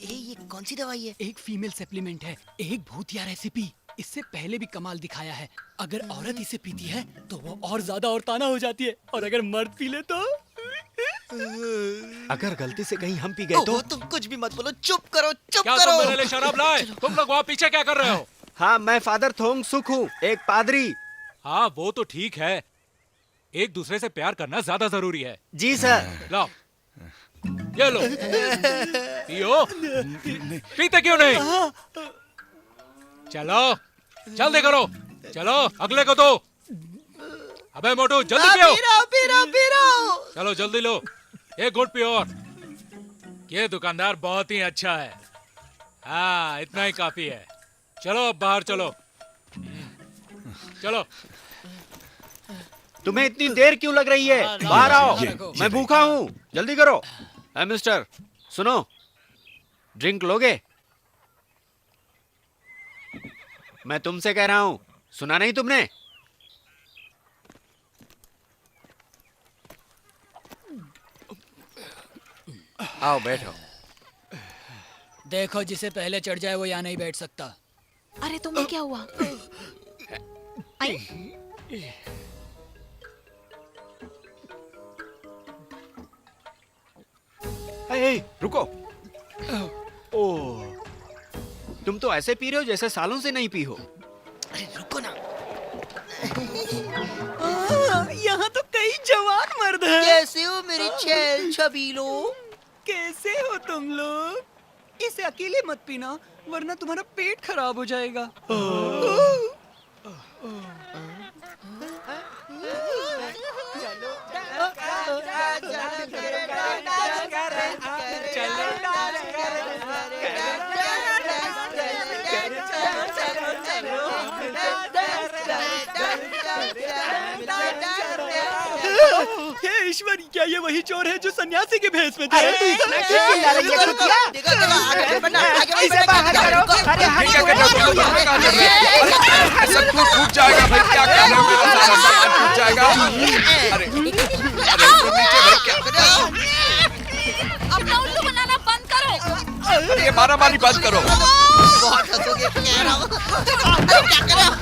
ये कौन सी दवाई है? एक फीमेल सप्लीमेंट है, एक भूतिया रेसिपी। इससे पहले भी कमाल दिखाया है। अगर औरत इसे पीती है तो वो और ज्यादा औरताना हो जाती है, और अगर मर्द पी ले तो अगर गलती से कहीं हम पी गए तो? तुम कुछ भी मत बोलो, चुप करो चुप क्या करो। तुम मेरे लिए शराब लाए? तुम लोग वहाँ पीछे क्या कर रहे हो? हाँ, मैं फादर थोंग सुक हूँ, एक पादरी। हाँ, वो तो ठीक है, एक दूसरे से प्यार करना ज्यादा जरूरी है। जी सर। लाओ, ये लो, पियो। पीते क्यों नहीं? चलो, जल्दी करो, चलो अगले को दो। अबे मोटू, जल्दी पियो। चलो जल्दी लो, एक घूंट पियो और। ये दुकानदार बहुत ही अच्छा है। हाँ, इतना ही काफी है। चलो अब बाहर चलो, चलो। तुम्हें इतनी देर क्यों लग रही है? बाहर आओ, मैं भूखा हूँ, जल्दी करो। मिस्टर, सुनो, ड्रिंक लोगे? मैं तुमसे कह रहा हूँ, सुना नहीं तुमने? आओ बैठो। देखो, जिसे पहले चढ़ जाए वो यहाँ नहीं बैठ सकता। अरे तुम्हें क्या हुआ? आई? रुको। ओह, तुम तो ऐसे पी रहे हो जैसे सालों से नहीं पी हो। अरे रुको ना। यहाँ तो कई जवान मर्द हैं। कैसे हो मेरे छैल छबीलो? कैसे हो तुम लोग? इसे अकेले मत पीना, वरना तुम्हारा पेट खराब हो जाएगा। हे ईश्वर, क्या ये वही चोर है जो सन्यासी के भेष में थे? अरे तू इतना क्यों चिल्ला रही है? देखो आगे बढ़ना, इसे बाहर करो। अरे क्या कर रहे हो तुम लोग? यहाँ कहाँ चल रहे हो? अरे सब कुछ टूट जाएगा भाई, क्या कर रहे हो? मेरा सारा सामान टूट जाएगा। अरे नीचे भाई, क्या कर रहे हो? अपना उल्लू बनाना बंद करो। अरे ये मारामारी बंद करो। बहुत हंसोगे, कह रहा हूँ। अरे क्या कर रहे हो?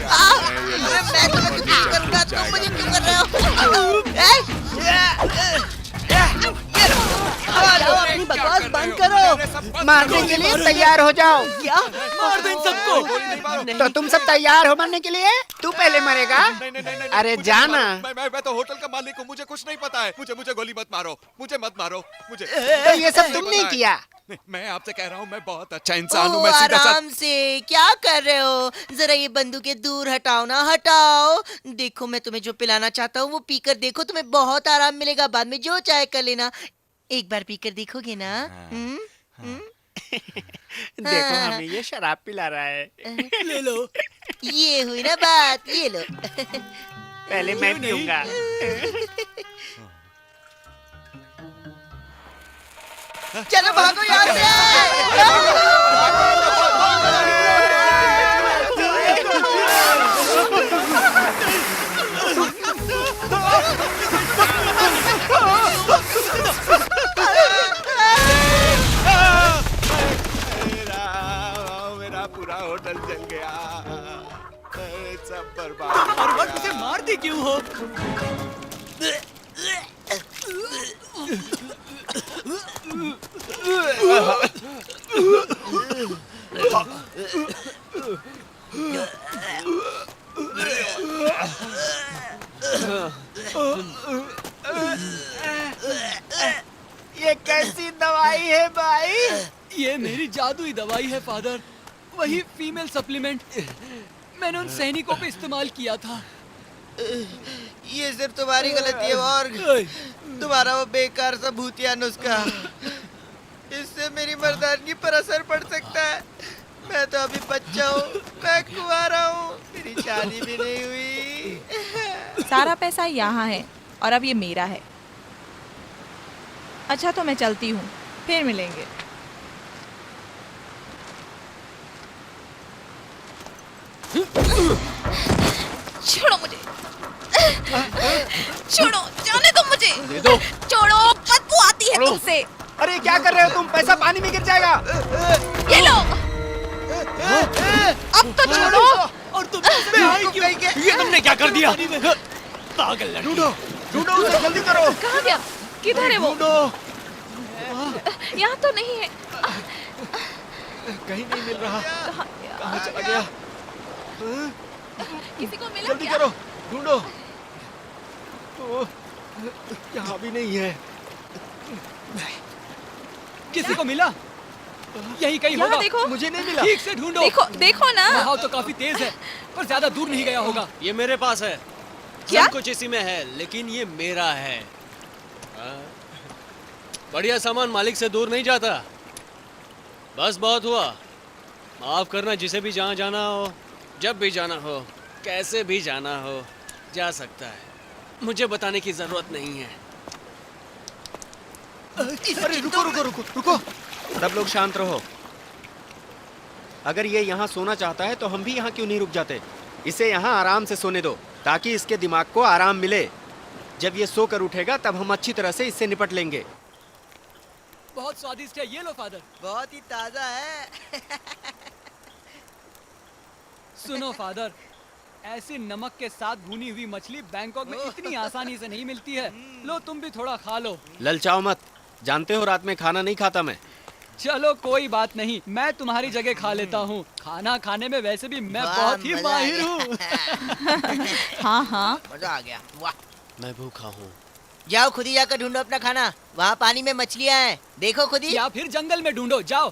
अरे मैं तुम्हें कुछ करूँगा, तुम मुझे क्यों कर रहे हो? अपनी बकवास बंद करो, मारने के लिए तैयार हो जाओ। क्या? मार दो इन सबको। तो तुम सब तैयार हो मरने के लिए? तू पहले मरेगा। अरे जाना। मैं तो होटल का मालिक हूँ, मुझे कुछ नहीं पता है। मुझे गोली मत मारो, मुझे मत मारो, मुझे। तो ये सब तुमने किया? मैं आपसे कह रहा हूँ, मैं बहुत अच्छा इंसान हूँ। मैं सीधा आराम से क्या कर रहे हो? जरा ये बंदूकें दूर हटाओ ना, हटाओ। देखो, मैं तुम्हें जो पिलाना चाहता हूँ वो पीकर देखो, तुम्हें बहुत आराम मिलेगा। बाद में जो चाहे कर लेना। एक बार पीकर देखोगे ना? देखो, हमें ये शराब पिला रहा है। ले लो। ये हुई ना बात, ये लो। पहले मैं पीऊंगा। चलो भागो यहाँ से। मेरा पूरा होटल जल गया। सब बर्बाद। और बस उसे मारती क्यों हो? ये कैसी दवाई है भाई? ये मेरी जादुई दवाई है फादर, वही फीमेल सप्लीमेंट मैंने उन सैनिकों पे इस्तेमाल किया था। ये सिर्फ तुम्हारी गलती है और तुम्हारा वो बेकार सा भूतिया नुस्खा। इससे मेरी मर्दानगी पर असर पड़ सकता है। मैं तो अभी बच्चा हूँ, मैं कुंवारा हूँ, मेरी शादी भी नहीं हुई। सारा पैसा यहाँ है और अब ये मेरा है। अच्छा तो मैं चलती हूँ, फिर मिलेंगे। छोड़ो मुझे, छोड़ो, जाने दो मुझे। दे दो। छोड़ो, बदबू आती है तुमसे। अरे क्या कर रहे हो तुम? पैसा पानी में गिर जाएगा। ये लो, अब तो छोड़ो। और तुमने आई क्यों? ये तुमने क्या कर दिया? पागल लड़की। ढूंढो, ढूंढो उसे, जल्दी करो। कहाँ गया? किधर है वो? ढूंढो। यहाँ तो नहीं है। कहीं नहीं मिल रहा। कहाँ चला गया? किसी को मिला जल्दी क्या? करो, ढूंढो। यहाँ भी नहीं है। किसी को मिला? यही कहीं यहाँ होगा। देखो। मुझे नहीं मिला। ठीक से ढूंढो। देखो, देखो ना। बहाव तो काफी तेज है, पर ज्यादा दूर नहीं गया होगा। ये मेरे पास है। क्या? सब कुछ इसी में है, लेकिन ये मेरा है। बढ़िया सामान मालिक से दूर नहीं जाता। बस बहुत हुआ। माफ करना, जिसे भी जहाँ जाना हो, जब भी जाना हो, कैसे भी जाना हो, जा सकता है। मुझे बताने की जरूरत नहीं है। अरे रुको रुको रुको रुको, सब लोग शांत रहो। अगर ये यहाँ सोना चाहता है तो हम भी यहाँ क्यों नहीं रुक जाते? इसे यहाँ आराम से सोने दो ताकि इसके दिमाग को आराम मिले। जब ये सोकर उठेगा तब हम अच्छी तरह से इससे निपट लेंगे। बहुत स्वादिष्ट है, ये लो फादर। बहुत ही ताजा है। सुनो फादर, ऐसी नमक के साथ भुनी हुई मछली बैंकॉक में इतनी आसानी से नहीं मिलती है। लो तुम भी थोड़ा खा लो। ललचाओ मत, जानते हो रात में खाना नहीं खाता मैं। चलो कोई बात नहीं, मैं तुम्हारी जगह खा लेता हूँ। खाना खाने में वैसे भी मैं वाह, बहुत ही मजा माहिर आ हूँ। हाँ हाँ, मजा आ गया। वाह। मैं भूखा हूँ। जाओ खुद ही जाकर ढूंढो अपना खाना। वहाँ पानी में मछलियाँ हैं, देखो खुद ही। या फिर जंगल में ढूंढो, जाओ।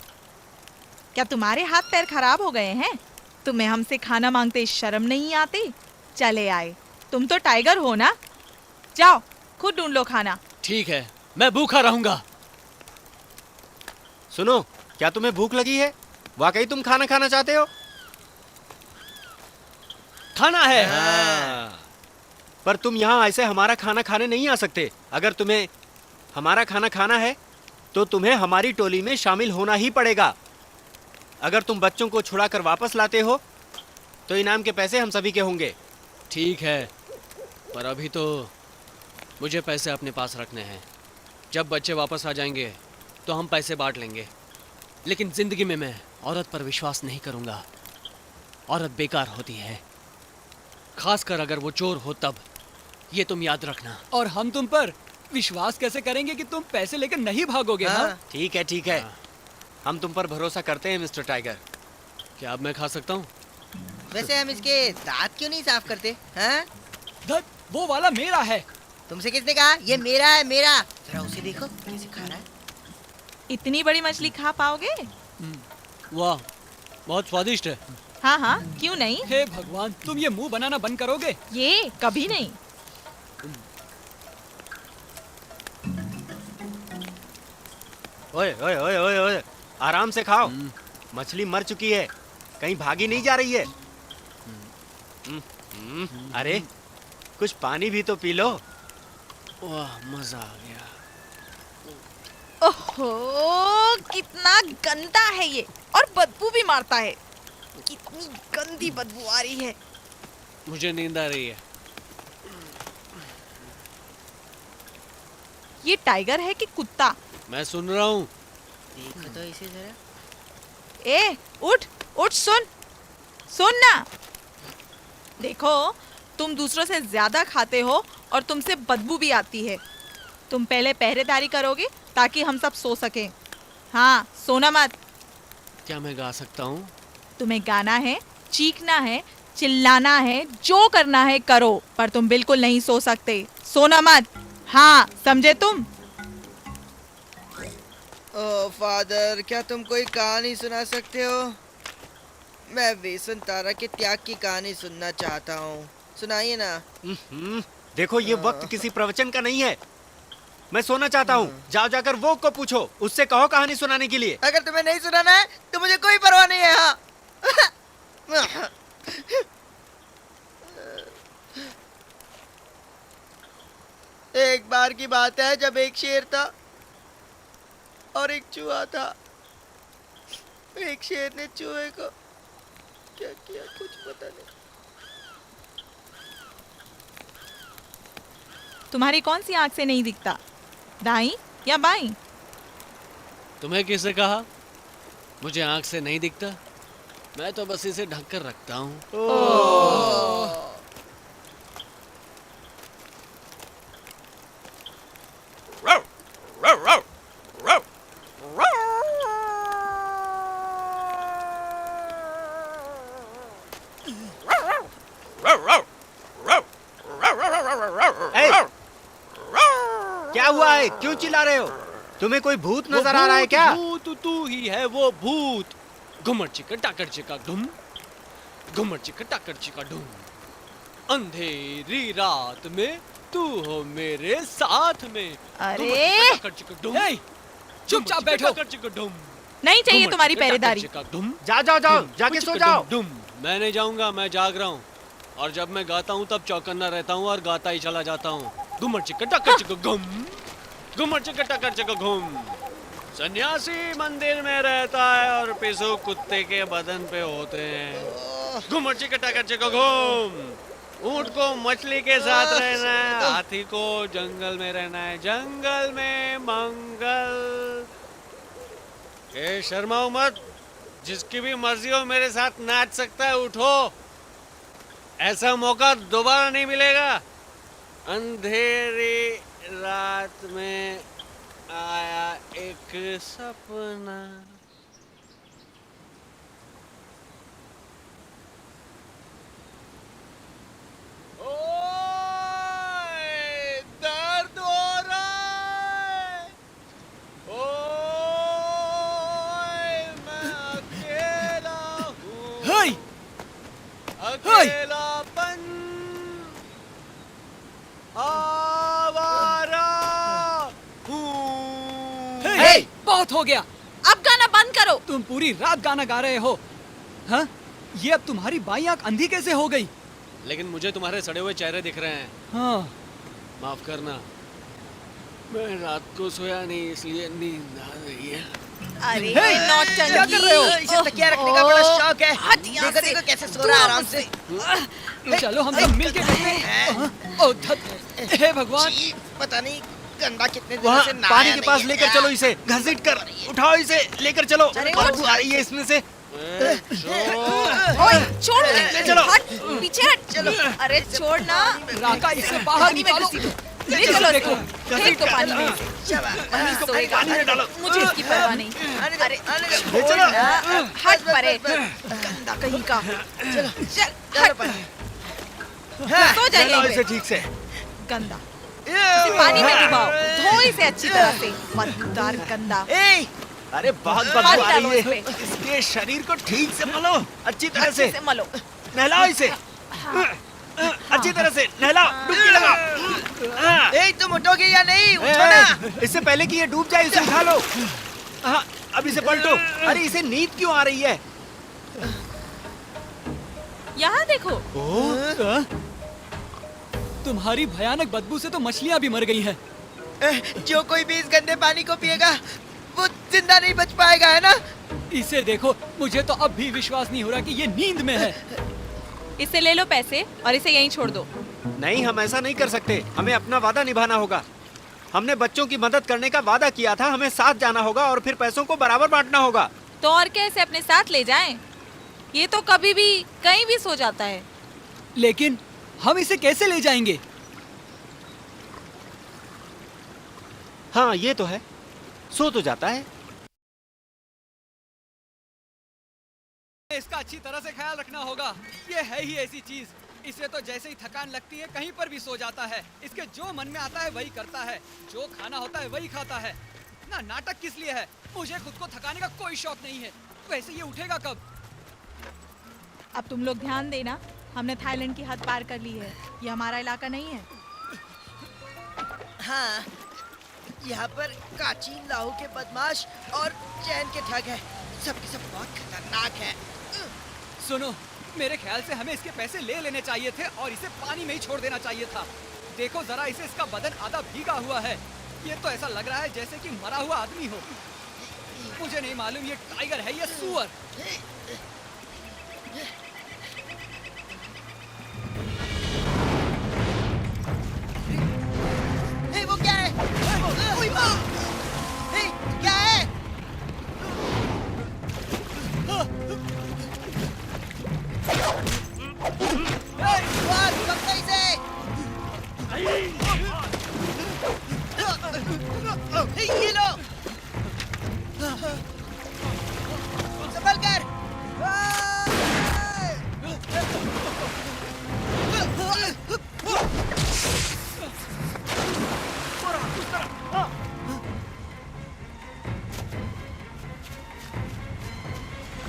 क्या तुम्हारे हाथ पैर खराब हो गए हैं? तुम्हें हमसे खाना मांगते शर्म नहीं आती? चले आए, तुम तो टाइगर हो ना। जाओ खुद ढूंढ लो खाना। ठीक है, मैं भूखा रहूंगा। सुनो, क्या तुम्हें भूख लगी है? वाकई तुम खाना खाना चाहते हो? खाना है। पर तुम यहाँ ऐसे हमारा खाना खाने नहीं आ सकते। अगर तुम्हें हमारा खाना खाना है तो तुम्हें हमारी टोली में शामिल होना ही पड़ेगा। अगर तुम बच्चों को छुड़ा कर वापस लाते हो तो इनाम के पैसे हम सभी के होंगे। ठीक है, पर अभी तो मुझे पैसे अपने पास रखने हैं। जब बच्चे वापस आ जाएंगे तो हम पैसे बांट लेंगे। लेकिन जिंदगी में मैं औरत पर विश्वास नहीं करूंगा। औरत बेकार होती है, खासकर अगर वो चोर हो तब। ये तुम याद रखना। और हम तुम पर विश्वास कैसे करेंगे कि तुम पैसे लेकर नहीं भागोगे? हाँ? ठीक है ठीक है, हम तुम पर भरोसा करते हैं मिस्टर टाइगर। क्या अब मैं खा सकता हूँ? वैसे हम इसके दांत क्यों नहीं साफ करते? हाँ? धत, वो वाला मेरा है। तुमसे किसने कहा? ये मेरा है, मेरा। जरा उसे देखो कैसे खा रहा है। इतनी बड़ी मछली खा पाओगे? वाह, बहुत स्वादिष्ट है। हाँ हाँ, क्यों नहीं? हे भगवान, तुम ये मुंह बनाना बंद करोगे? ये कभी नहीं। ओए ओए ओए ओए ओए, आराम से खाओ। मछली मर चुकी है, कहीं भागी नहीं जा रही है। अरे कुछ पानी भी तो पी लो। वाह, मजा आ गया। ओहो, कितना गंदा है ये, और बदबू भी मारता है। कितनी गंदी बदबू आ रही है। मुझे नींद आ रही है। ये टाइगर है कि कुत्ता? मैं सुन रहा हूँ। देखो तो इसे जरा। ए, उठ उठ, सुन सुन ना। देखो, तुम दूसरों से ज्यादा खाते हो और तुमसे बदबू भी आती है। तुम पहले पहरेदारी करोगे ताकि हम सब सो सकें। हाँ, सोना मत। क्या मैं गा सकता हूँ? तुम्हें गाना है, चीखना है, चिल्लाना है, जो करना है करो, पर तुम बिल्कुल नहीं सो सकते। सोना मत। हाँ, समझे तुम? ओ फादर, क्या तुम कोई कहानी सुना सकते हो? मैं वेसन तारा के त्याग की कहानी सुनना चाहता हूँ। सुनाइए ना। देखो, ये वक्त किसी प्रवचन का नहीं है। मैं सोना चाहता हूँ। जाओ जाकर वो को पूछो, उससे कहो कहानी सुनाने के लिए। अगर तुम्हें नहीं सुनाना है तो मुझे कोई परवाह नहीं है। हाँ। एक बार की बात है जब एक शेर था और एक चूहा था। एक शेर ने चूहे को क्या किया कुछ पता नहीं। तुम्हारी कौन सी आंख से नहीं दिखता, दाईं या बाईं? तुम्हें किसने कहा? मुझे आंख से नहीं दिखता, मैं तो बस इसे ढक कर रखता हूँ। क्या हुआ है? क्यों चिल्ला रहे हो? तुम्हें कोई भूत नजर आ रहा है क्या? भूत तू ही है वो भूत। घुमर चिका टाकर चिका ढुम, घुमर चिका टाकर चिका ढुम। अंधेरी रात में तू हो मेरे साथ में। अरे! चुपचाप बैठो। नहीं चाहिए तुम्हारी पहरेदारी। जाओ जाओ जाओ, जाके सो जाओ। मैं नहीं जाऊंगा, मैं जाग रहा हूँ। और जब मैं गाता हूँ तब चौकन्ना रहता हूँ और गाता ही चला जाता हूँ। घुमर चिका टाकर चिका घुम, घुमर चिका टाकर चिका घुम। सन्यासी मंदिर में रहता है और पिसू कुत्ते के बदन पे होते हैं। घुमर चिका टाकर चिका घुम। ऊंट को मछली के साथ रहना है, हाथी को जंगल में रहना है, जंगल में मंगल। ए शर्माओ मत, जिसकी भी मर्जी हो मेरे साथ नाच सकता है, उठो। ऐसा मौका दोबारा नहीं मिलेगा। अंधेरी रात में आया एक सपना। ओए, दर्द हो रहा है। ओए, मैं अकेला हूँ। अकेलापन आवारा हूँ। बहुत हो गया, अब गाना बंद करो। तुम पूरी रात गाना गा रहे हो। हाँ? ये अब तुम्हारी बाई आंख अंधी कैसे हो गई? लेकिन मुझे तुम्हारे सड़े हुए चेहरे दिख रहे हैं। हाँ। माफ करना, मैं रात को सोया नहीं इसलिए नींद आ रही है। अरे क्या कर रहे हो? इसे तकिया रखने का बड़ा शौक है। देखो देखो कैसे सो रहा है आराम से। चलो हम सब मिलके करते हैं। ओ धत, हे भगवान! पता नहीं गंदा कितने दिनों वहाँ से नहाया पानी के नहीं पास है। लेकर चलो इसे, घसीट कर उठाओ इसे, लेकर चलो। बदबू आ रही है इसमें से। ओए, छोड़ ले चलो। हट, पीछे हट। चलो, अरे छोड़ ना। राका, इसे बाहर निकालो। ले चलो इसको, फेंक दो पानी में। वहीं सोएगा। मुझे इसकी परवाह नहीं। अरे छोड़ ना, हट परे, गंदा कहीं का। चल हट, सो जाइए इसे ठीक से। गंदा, इसे पानी में डुबाओ, धो इसे अच्छी तरह से। बदबूदार गंदा। अरे बहुत बदबू आ रही है, इसके शरीर को ठीक से मलो, अच्छी तरह से मलो, नहलाओ इसे। अच्छी तरह से नहलाओ, डुबकी लगाओ। तुम उठोगे या नहीं? उठो ना। इससे पहले कि ये डूब जाए इसे उठा लो। हाँ, अब इसे पलटो। अरे इसे नींद क्यों आ रही है? यहाँ देखो। तुम्हारी भयानक बदबू से तो मछलियाँ भी मर गई हैं। जो कोई भी इस गंदे पानी को पिएगा वो जिंदा नहीं बच पाएगा, है ना? इसे देखो, मुझे तो अब भी विश्वास नहीं हो रहा कि ये नींद में है। इससे ले लो पैसे और इसे यहीं छोड़ दो। नहीं, हम ऐसा नहीं कर सकते। हमें अपना वादा निभाना होगा। हमने बच्चों की मदद करने का वादा किया था, हमें साथ जाना होगा और फिर पैसों को बराबर बांटना होगा। तो और कैसे अपने साथ ले जाएं? ये तो कभी भी कहीं भी सो जाता है। लेकिन हम इसे कैसे ले जाएंगे? हाँ ये तो है, सो तो जाता है। इसका अच्छी तरह से ख्याल रखना होगा। ये है ही ऐसी चीज, इसे तो जैसे ही थकान लगती है कहीं पर भी सो जाता है। इसके जो मन में आता है वही करता है, जो खाना होता है वही खाता है। ना नाटक किस लिए है? मुझे खुद को थकाने का कोई शौक नहीं है। वैसे ये उठेगा कब? अब तुम लोग ध्यान देना, हमने थाईलैंड की हद पार कर ली है। ये हमारा इलाका नहीं है। हाँ, यहाँ पर काची, लाहू के बदमाश और चैन के ठग है। सबके सब बहुत खतरनाक है। सुनो, मेरे ख्याल से हमें इसके पैसे ले लेने चाहिए थे और इसे पानी में ही छोड़ देना चाहिए था। देखो जरा इसे, इसका बदन आधा भीगा हुआ है। ये तो ऐसा लग रहा है जैसे कि मरा हुआ आदमी हो। मुझे नहीं मालूम ये टाइगर है या सुअर। वो क्या है? क्या है? ये लो, संभल कर।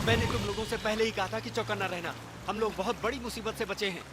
मैंने तुम लोगों से पहले ही कहा था कि चौकन्ना रहना। हम लोग बहुत बड़ी मुसीबत से बचे हैं।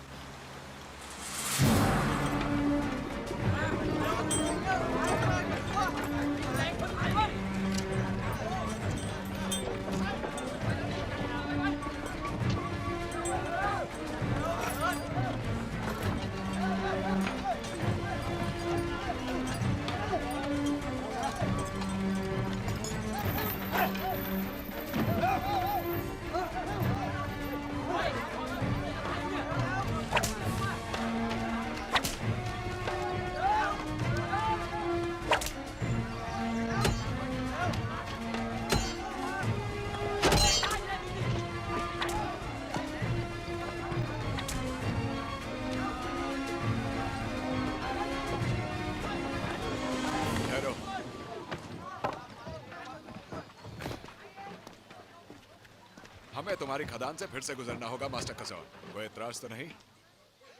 हमें तुम्हारी खदान से फिर से गुजरना होगा मास्टर कसौर। कोई एतराज तो नहीं?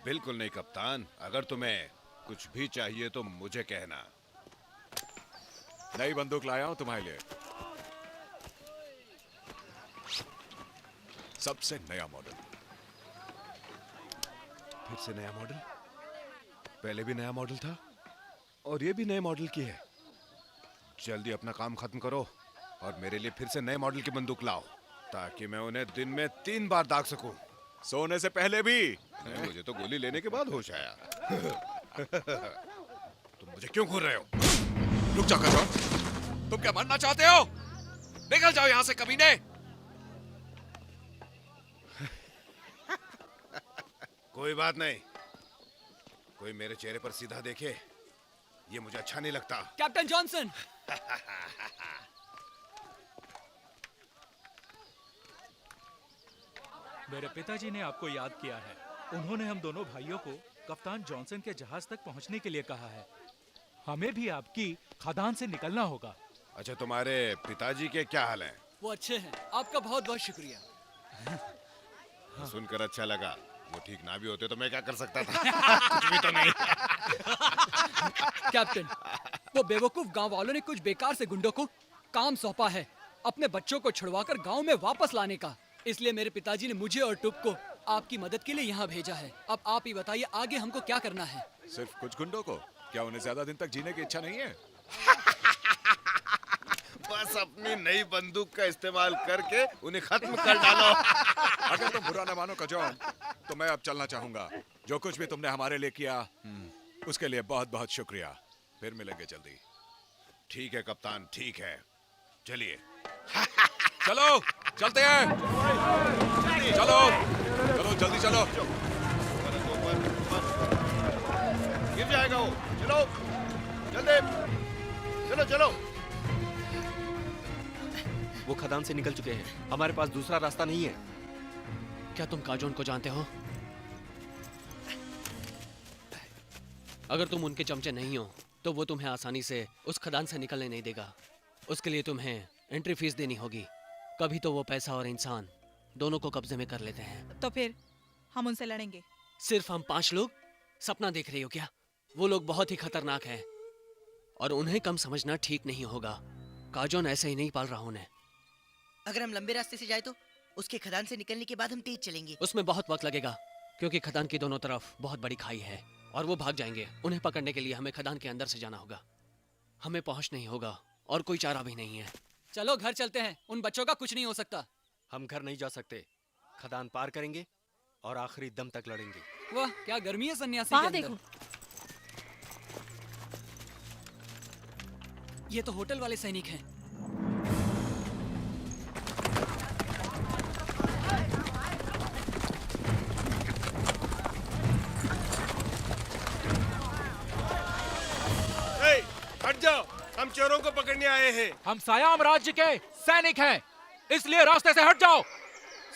बिल्कुल नहीं कप्तान, अगर तुम्हें कुछ भी चाहिए तो मुझे कहना। नई बंदूक लाया हूं तुम्हारे लिए, सबसे नया मॉडल। फिर से नया मॉडल? पहले भी नया मॉडल था और ये भी नए मॉडल की है। जल्दी अपना काम खत्म करो और मेरे लिए फिर से नए मॉडल की बंदूक लाओ, ताकि मैं उन्हें दिन में 3 बार दाग सकूं। सोने से पहले भी? मुझे तो गोली लेने के बाद होश आया। तुम मुझे क्यों घूर रहे हो? रुक जाओ कसौर, तुम क्या मरना चाहते हो? निकल जाओ यहां से कमीने। कोई बात नहीं, कोई मेरे चेहरे पर सीधा देखे ये मुझे अच्छा नहीं लगता। Captain Johnson. मेरे पिताजी ने आपको याद किया है। उन्होंने हम दोनों भाइयों को कप्तान जॉनसन के जहाज तक पहुंचने के लिए कहा है। हमें भी आपकी खदान से निकलना होगा। अच्छा, तुम्हारे पिताजी के क्या हाल हैं? वो अच्छे हैं, आपका बहुत बहुत शुक्रिया। सुनकर अच्छा लगा। वो ठीक ना भी होते तो मैं क्या कर सकता था? कुछ भी तो नहीं। कैप्टन, वो बेवकूफ गांव वालों ने कुछ बेकार से गुंडों को काम सौंपा है अपने बच्चों को छुड़वाकर गांव में वापस लाने का। इसलिए मेरे पिताजी ने मुझे और टुप को आपकी मदद के लिए यहाँ भेजा है। अब आप ही बताइए आगे हमको क्या करना है? सिर्फ कुछ गुंडों को? क्या उन्हें ज्यादा दिन तक जीने की इच्छा नहीं है? बस अपनी नई बंदूक का इस्तेमाल करके उन्हें खत्म कर डालो। अगर तुम बुरा न मानो कजौन, तो मैं अब चलना चाहूंगा। जो कुछ भी तुमने हमारे लिए किया उसके लिए बहुत बहुत शुक्रिया। फिर मिलेंगे जल्दी। ठीक है कप्तान, ठीक है, चलिए। चलो चलते हैं। चलो चलो जल्दी चलो। गिर जाएगा वो। चलो जल्दी, चलो चलो। वो खदान से निकल चुके हैं। हमारे पास दूसरा रास्ता नहीं है। क्या तुम काजोन को जानते हो? अगर तुम उनके चमचे नहीं हो तो वो तुम्हें आसानी से उस खदान से निकलने नहीं देगा। उसके लिए तुम्हें एंट्री फीस देनी होगी। कभी तो वो पैसा और इंसान दोनों को कब्जे में कर लेते हैं। तो फिर हम उनसे लड़ेंगे। सिर्फ हम 5 लोग? सपना देख रही हो क्या? वो लोग बहुत ही खतरनाक हैं और उन्हें कम समझना ठीक नहीं होगा। काजोन ऐसे ही नहीं पाल रहा उन्हें। अगर हम लंबे रास्ते से जाए तो उसके खदान से निकलने के बाद हम तेज चलेंगे। उसमें बहुत वक्त लगेगा क्योंकि खदान की दोनों तरफ बहुत बड़ी खाई है और वो भाग जाएंगे। उन्हें पकड़ने के लिए हमें खदान के अंदर से जाना होगा। हमें पहुंच नहीं होगा और कोई चारा भी नहीं है। चलो घर चलते हैं, उन बच्चों का कुछ नहीं हो सकता। हम घर नहीं जा सकते। खदान पार करेंगे और आखिरी दम तक लड़ेंगे। वाह क्या गर्मी है सन्यासी वहाँ के अंदर। देखो। ये तो होटल वाले सैनिक हैं। हट जाओ, हम चोरों को पकड़ने आए हैं। हम सायाम राज्य के सैनिक हैं, इसलिए रास्ते से हट जाओ।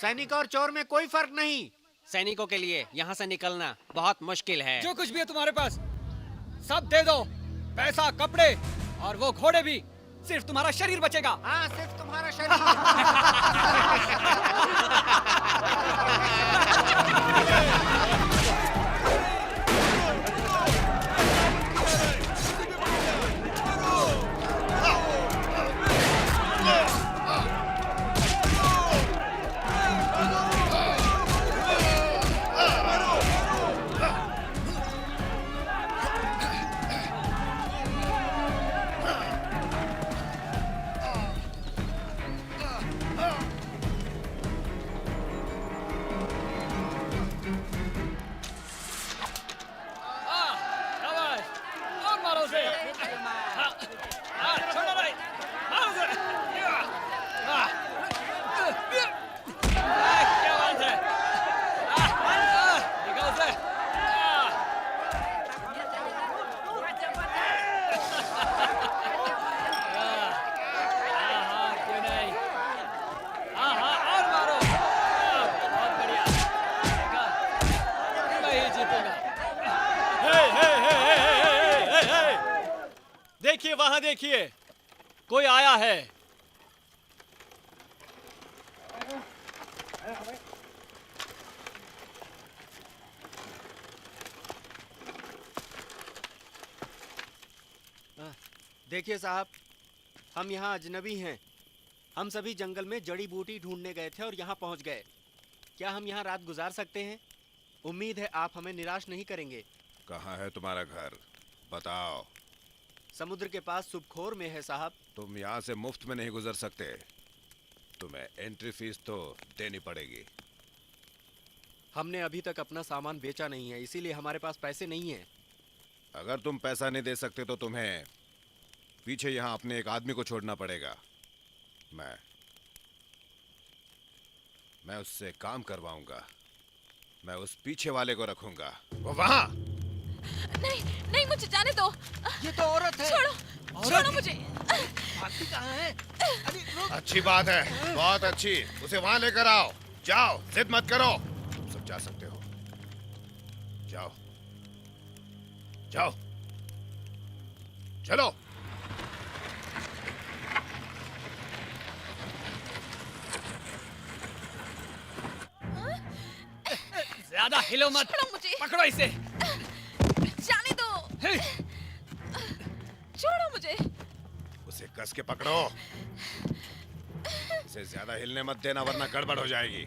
सैनिक और चोर में कोई फर्क नहीं। सैनिकों के लिए यहाँ से निकलना बहुत मुश्किल है। जो कुछ भी है तुम्हारे पास सब दे दो, पैसा, कपड़े और वो घोड़े भी। सिर्फ तुम्हारा शरीर बचेगा। हाँ, सिर्फ तुम्हारा देखिए, वहां देखिए, कोई आया है। देखिए साहब, हम यहाँ अजनबी हैं। हम सभी जंगल में जड़ी बूटी ढूंढने गए थे और यहाँ पहुँच गए। क्या हम यहाँ रात गुजार सकते हैं? उम्मीद है आप हमें निराश नहीं करेंगे। कहाँ है तुम्हारा घर, बताओ। समुद्र के पास सुबखोर में है साहब। तुम यहाँ से मुफ्त में नहीं गुजर सकते, तुम्हें एंट्री फीस तो देनी पड़ेगी। हमने अभी तक अपना सामान बेचा नहीं है, इसीलिए हमारे पास पैसे नहीं हैं। अगर तुम पैसा नहीं दे सकते तो तुम्हें पीछे यहाँ अपने एक आदमी को छोड़ना पड़ेगा। मैं उससे काम करवाऊंगा। मैं उस पीछे वाले को रखूंगा। वो वहां। नहीं नहीं, मुझे जाने दो। ये तो औरत है। छोड़ो मुझे। भागती कहाँ है? अरे रुक। अच्छी बात है, बहुत अच्छी। उसे वहां लेकर आओ। जाओ, जिद मत करो। तुम सब जा सकते हो। जाओ जाओ, चलो। ज्यादा हिलो मत। छोड़ो मुझे। पकड़ो इसे। जाने दो। छोड़ो मुझे। उसे कस के पकड़ो। उसे ज्यादा हिलने मत देना वरना गड़बड़ हो जाएगी।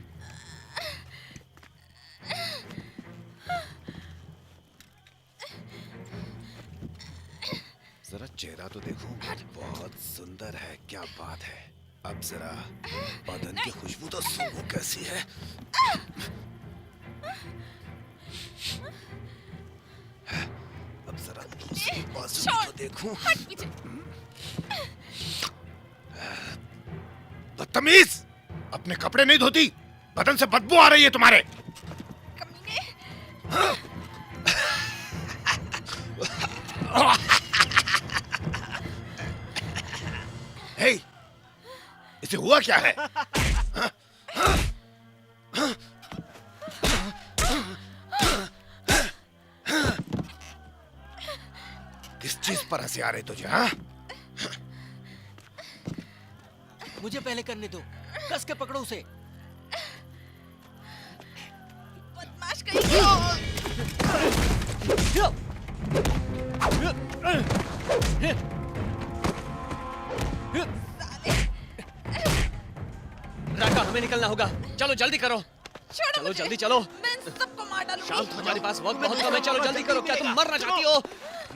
जरा चेहरा तो देखो, बहुत सुंदर है। क्या बात है। अब जरा बदन की खुशबू तो सुनो कैसी है। अब जरा दूसरी बाजू तो देखूं। बदतमीज, अपने कपड़े नहीं धोती, बदन से बदबू आ रही है तुम्हारे। हे, इसे हुआ क्या है? पर हंसी आ रही तुझे? हाँ, मुझे पहले करने दो, कस के पकड़ो उसे। बदमाश कहीं राका, हमें निकलना होगा। चलो जल्दी करो। चलो जल्दी चलो। मैं सबको मार डालूंगी। शांत, हमारे पास वक्त बहुत कम है। चलो जल्दी करो। क्या तुम मरना चाहती हो?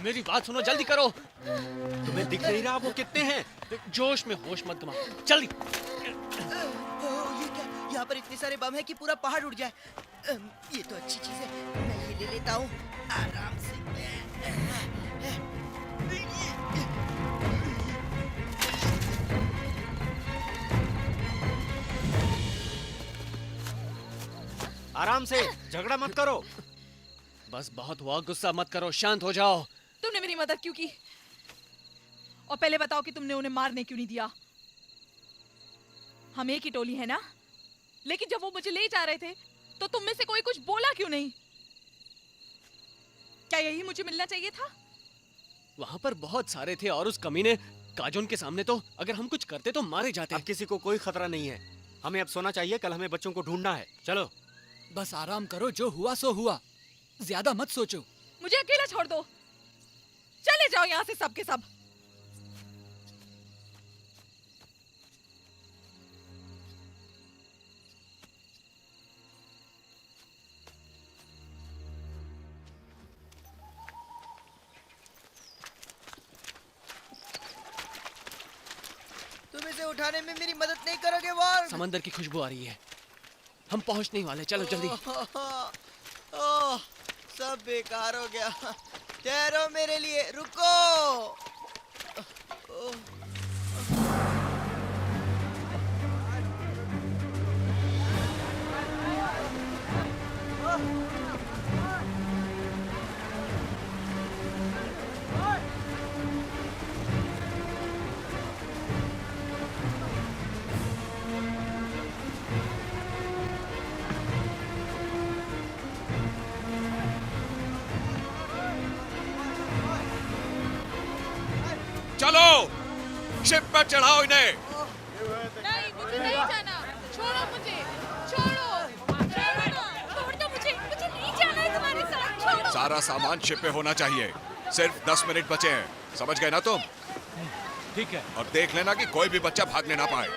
मेरी बात सुनो, जल्दी करो। तुम्हें दिख नहीं रहा वो कितने हैं? जोश में होश मत गवा, जल्दी। ये क्या? यहाँ पर इतने सारे बम है कि पूरा पहाड़ उड़ जाए। ये तो अच्छी चीज है, मैं ये ले लेता हूँ आराम से। आराम से, झगड़ा मत करो। बस बहुत हुआ, गुस्सा मत करो, शांत हो जाओ। तुमने मेरी मदद क्यों की? और पहले बताओ कि तुमने उन्हें मारने क्यों नहीं दिया? हम एक ही टोली है ना? लेकिन जब वो मुझे ले जा रहे थे तो तुम में से कोई कुछ बोला क्यों नहीं? क्या यही मुझे मिलना चाहिए था? वहाँ पर बहुत सारे थे और उस कमीने काजोन के सामने तो अगर हम कुछ करते तो मारे जाते। अब किसी को कोई खतरा नहीं है। हमें अब सोना चाहिए, कल हमें बच्चों को ढूंढना है। चलो बस आराम करो, जो हुआ सो हुआ, ज्यादा मत सोचो। मुझे अकेला छोड़ दो, चले जाओ यहाँ से सब के सब। तुम इसे उठाने में मेरी मदद नहीं करोगे वॉर्ग? समंदर की खुशबू आ रही है, हम पहुंचने ही वाले। चलो जल्दी। ओह, सब बेकार हो गया। ठहरो मेरे लिए, रुको। चलो शिप पर चढ़ाओ इन्हें। नहीं, मुझे नहीं जाना। छोड़ो मुझे, छोड़ो, छोड़ो ना, छोड़ दो मुझे, मुझे नहीं जाना है तुम्हारे साथ, छोड़ो। सारा सामान शिप पे होना चाहिए। सिर्फ 10 मिनट बचे हैं, समझ गए ना तुम? ठीक है। और देख लेना कि कोई भी बच्चा भागने ना पाए।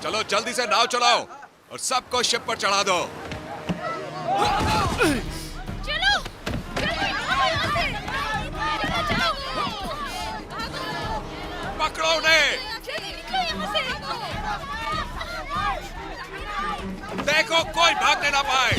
चलो जल्दी से नाव चलाओ और सबको शिप पर चढ़ा दो। चलो, पकड़ो उन्हें। देखो कोई भागने ना पाए।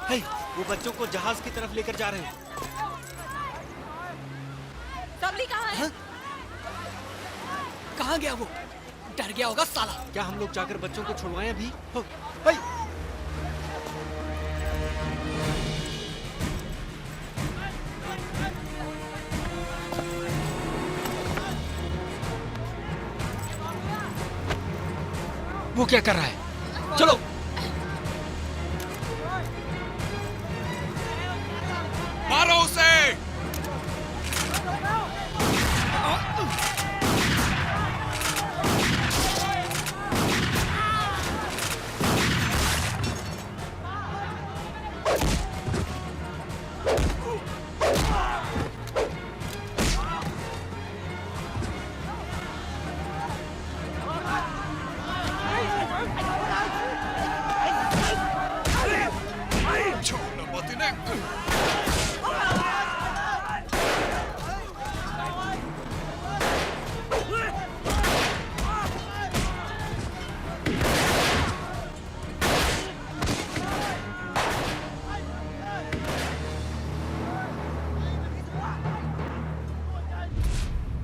हे, वो बच्चों को जहाज की तरफ लेकर जा रहे हैं। सबली कहाँ है? कहाँ गया वो? डर गया होगा साला। क्या हम लोग जाकर बच्चों को छुड़वाएं अभी? हे, वो क्या कर रहा है? चलो। मारो उसे।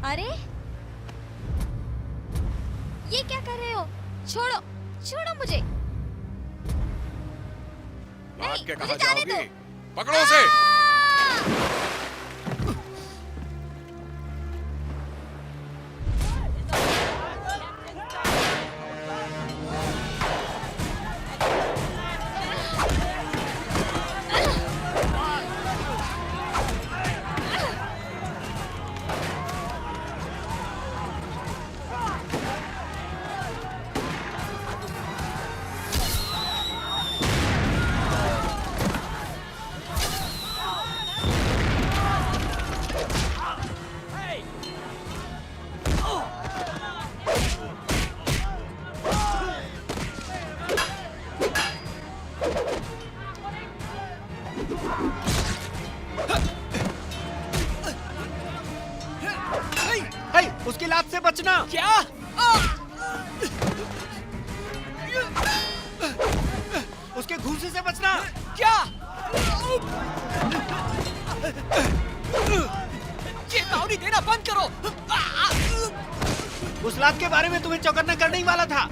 अरे ये क्या कर रहे हो? छोड़ो छोड़ो मुझे। भाग के मुझे कहाँ जाने जाओगी? दो। पकड़ो उसे। हे, उसकी लात से बचना। क्या? उसके घूंसे से बचना। क्या? चेतावनी देना बंद करो। उस लात के बारे में तुम्हें चौकन्ना करने ही वाला था।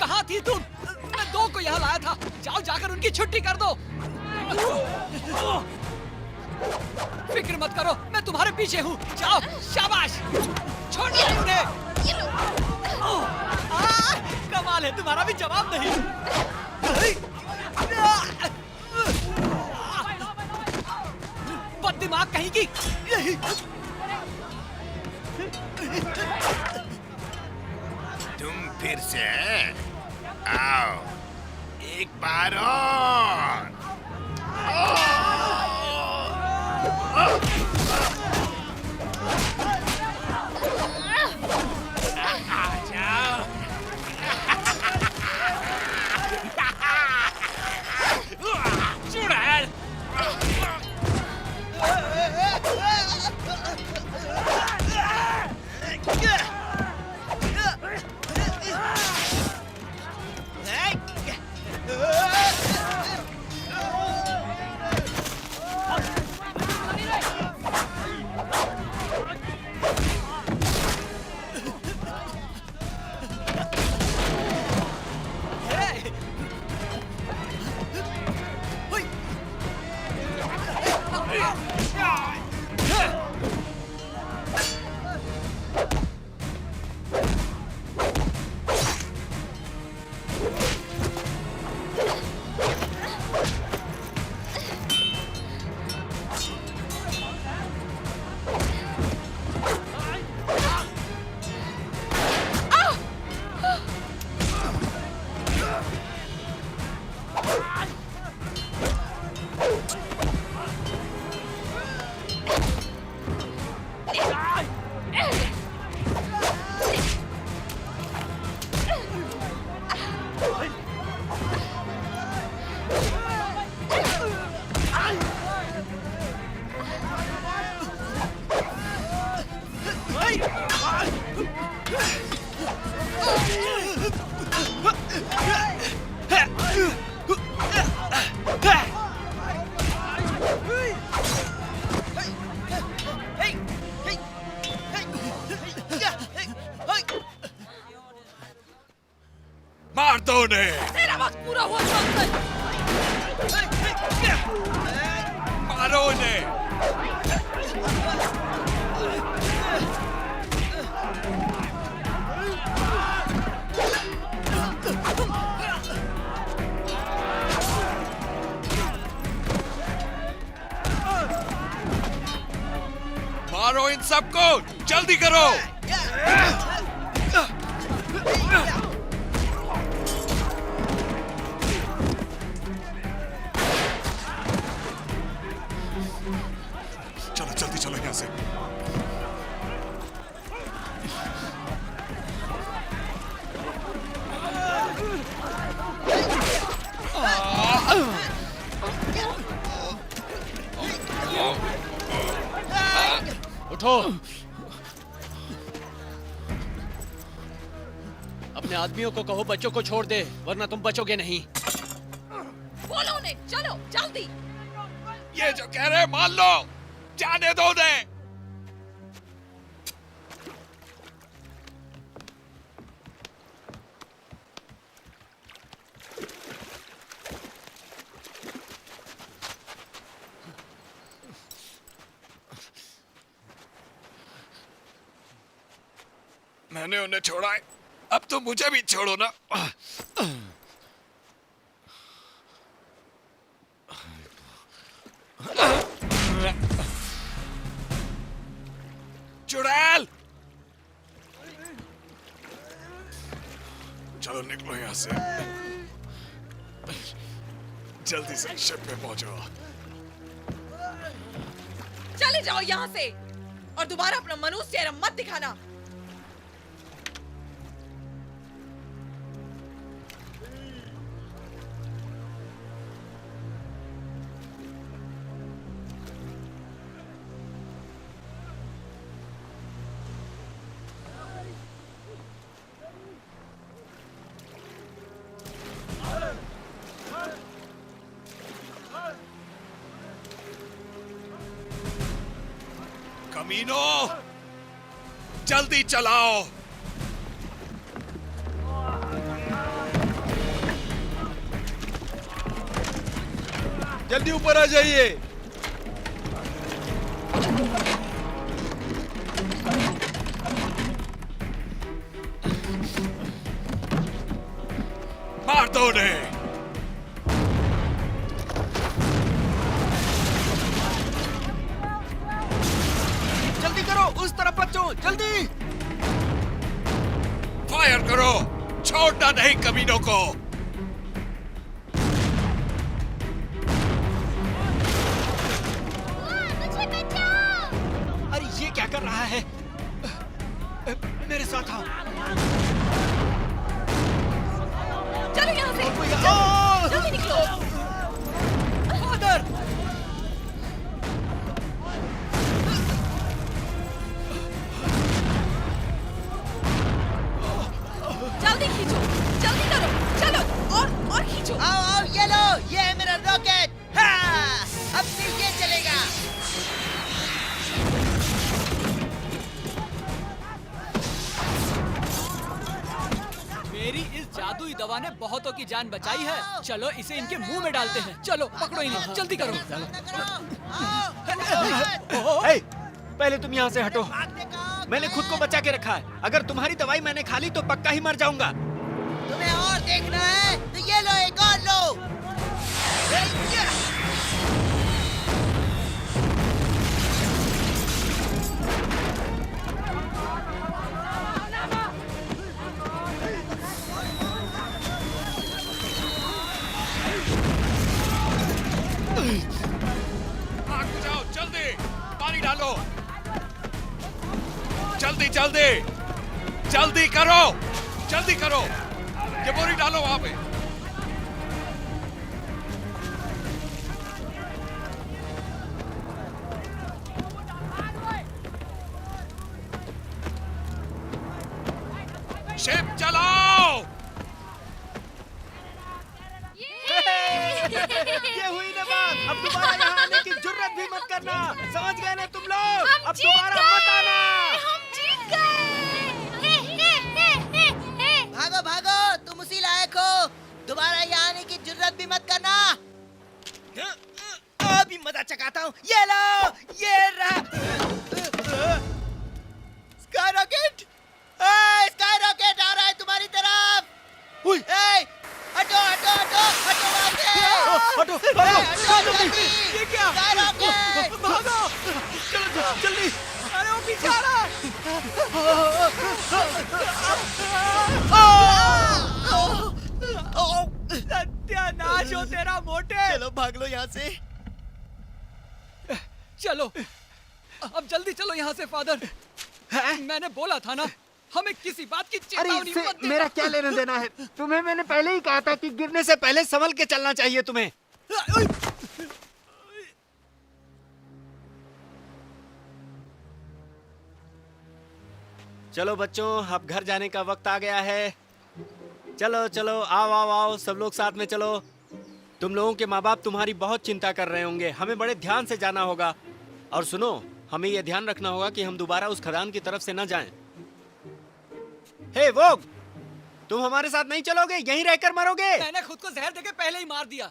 कहाँ थी तुम? मैं 2 को यहाँ लाया था। जाओ जाकर उनकी छुट्टी कर दो। फिक्र मत करो, मैं तुम्हारे पीछे हूँ। जाओ, शाबाश। छोड़ दिया उन्हें। कमाल है, तुम्हारा भी जवाब नहीं। बददिमाग कहीं की। तुम फिर से आओ, एक बार और। मार दो उन्हें। तेरा वक्त पूरा हुआ जॉनसन। मारो उन्हें। मारो इन सबको, जल्दी करो। चलो जल्दी चलो यहाँ से। उठो। अपने आदमियों को कहो बच्चों को छोड़ दे, वरना तुम बचोगे नहीं। बोलो उन्हें, चलो जल्दी। ये जो कह रहे हैं मान लो। जाने दो उन्हें। मैंने उन्हें छोड़ा है, अब तो मुझे भी छोड़ो ना। चुड़ैल, चलो निकलो यहाँ से, जल्दी से शिप पे पहुंचो। चले जाओ यहाँ से और दोबारा अपना मनुष्य चेहरा मत दिखाना। कमीनो, जल्दी चलाओ। जल्दी ऊपर आ जाइए। मार दो उन्हें। जल्दी करो, उस तरफ बच्चों, जल्दी। फायर करो, छोड़ना नहीं कमीनों को। अरे ये क्या कर रहा है? मेरे साथ आओ। चलो यहाँ से, जल्दी निकलो। फादर, जल्दी खींचो, जल्दी करो, चलो और खींचो। आओ आओ, ये लो, ये है मेरा रॉकेट। हाँ, अब से ये चलेगा। मेरी इस जादुई दवा ने बहुतों की जान बचाई है। चलो इसे इनके मुंह में डालते हैं। चलो पकड़ो इन्हें, जल्दी करो। हे, पहले तुम यहाँ से हटो। मैंने खुद को बचा के रखा है। अगर तुम्हारी दवाई मैंने खा ली तो पक्का ही मर जाऊंगा। तुम्हें और देखना है तो ये लो, एक और लो। आग बुझाओ, जल्दी पानी डालो। जल्दी जल्दी जल्दी करो, जल्दी करो। ये बोरी डालो वहां पे। शिप चलाओ। ये हुई ना बात। अब दोबारा यहाँ आने की जुर्रत भी मत करना। समझ गए ना तुम लोग? अब दोबारा मत आना। हम जीत गए। भागो भागो, तुम उसी लायक हो। दोबारा यहाँ आने की जुर्रत भी मत करना। अभी मजा चकाता हूँ। ये लो, ये रहा स्काई रॉकेट। स्काई रॉकेट आ रहा है तुम्हारी तरफ। हटो हटो हटो हटो वहाँ से। हटो, हटो जल्दी। ये क्या? Sky rocket. भागो, चलो जल्दी। अरे वो पीछे आ रहा है। सत्यानाश हो तेरा मोटे। चलो भाग लो यहाँ से। चलो अब जल्दी चलो यहाँ से। फादर, मैंने बोला था ना, हमें किसी बात की चेतावनी मत देना। मेरा क्या लेना देना है? तुम्हें मैंने पहले ही कहा था कि गिरने से पहले संभल के चलना चाहिए तुम्हें। चलो बच्चों, अब घर जाने का वक्त आ गया है। चलो चलो, आओ आओ आओ, सब लोग साथ में चलो। तुम लोगों के माँ बाप तुम्हारी बहुत चिंता कर रहे होंगे। हमें बड़े ध्यान से जाना होगा। और सुनो, हमें यह ध्यान रखना होगा कि हम दोबारा उस खदान की तरफ से न जाएं। हे वोग, तुम हमारे साथ नहीं चलोगे? यहीं रहकर मरोगे? मैंने खुद को जहर देके पहले ही मार दिया।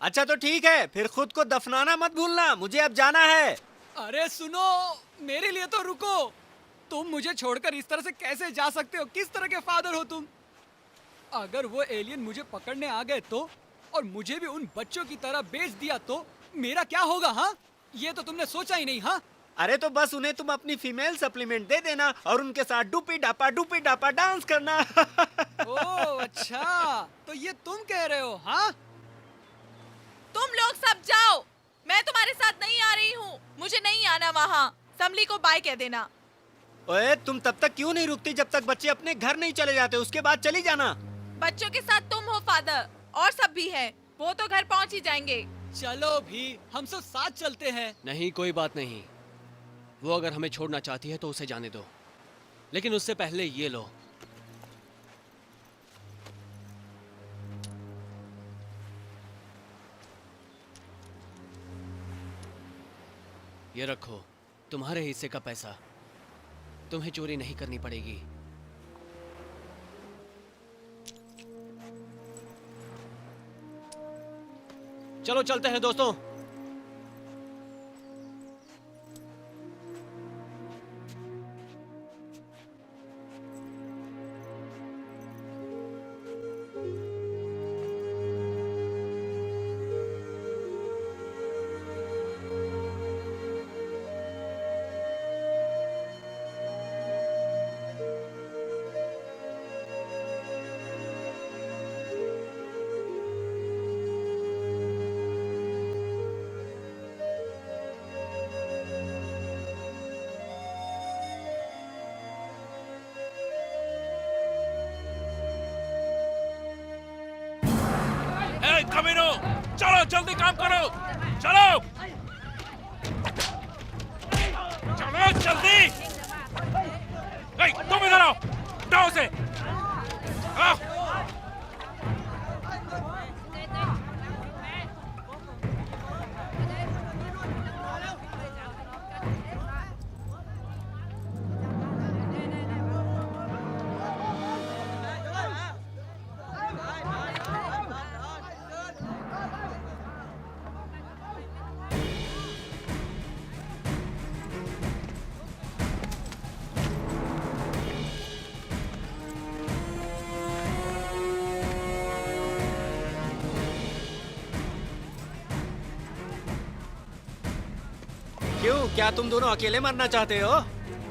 अच्छा तो ठीक है, फिर खुद को दफनाना मत भूलना। मुझे अब जाना है। अरे सुनो, मेरे लिए तो रुको। तुम मुझे छोड़कर इस तरह से कैसे जा सकते हो? किस तरह के फादर हो तुम? अगर वो एलियन मुझे पकड़ने आ गए तो, और मुझे भी उन बच्चों की तरह बेच दिया तो मेरा क्या होगा? हाँ, ये तो तुमने सोचा ही नहीं। हाँ, अरे तो बस उन्हें तुम अपनी फीमेल सप्लीमेंट दे देना और उनके साथ डुपी डापा डांस करना। ओह अच्छा, तो ये तुम कह रहे हो? हाँ, तुम लोग सब जाओ, मैं तुम्हारे साथ नहीं आ रही हूँ। मुझे नहीं आना वहाँ। समली को बाय कह देना। ओए, तुम तब तक क्यों नहीं रुकती जब तक बच्चे अपने घर नहीं चले जाते? उसके बाद चली जाना। बच्चों के साथ तुम हो फादर, और सब भी है। वो तो घर पहुँच ही जाएंगे। चलो भी, हम सब साथ चलते हैं। नहीं, कोई बात नहीं। वो अगर हमें छोड़ना चाहती है तो उसे जाने दो, लेकिन उससे पहले ये लो। ये रखो, तुम्हारे हिस्से का पैसा। तुम्हें चोरी नहीं करनी पड़ेगी। चलो चलते हैं दोस्तों। कमीनो, चलो जल्दी काम करो। चलो चलो जल्दी। तुम इधर आओ, हटाओ उसे। आओ। क्यों, क्या तुम दोनों अकेले मरना चाहते हो?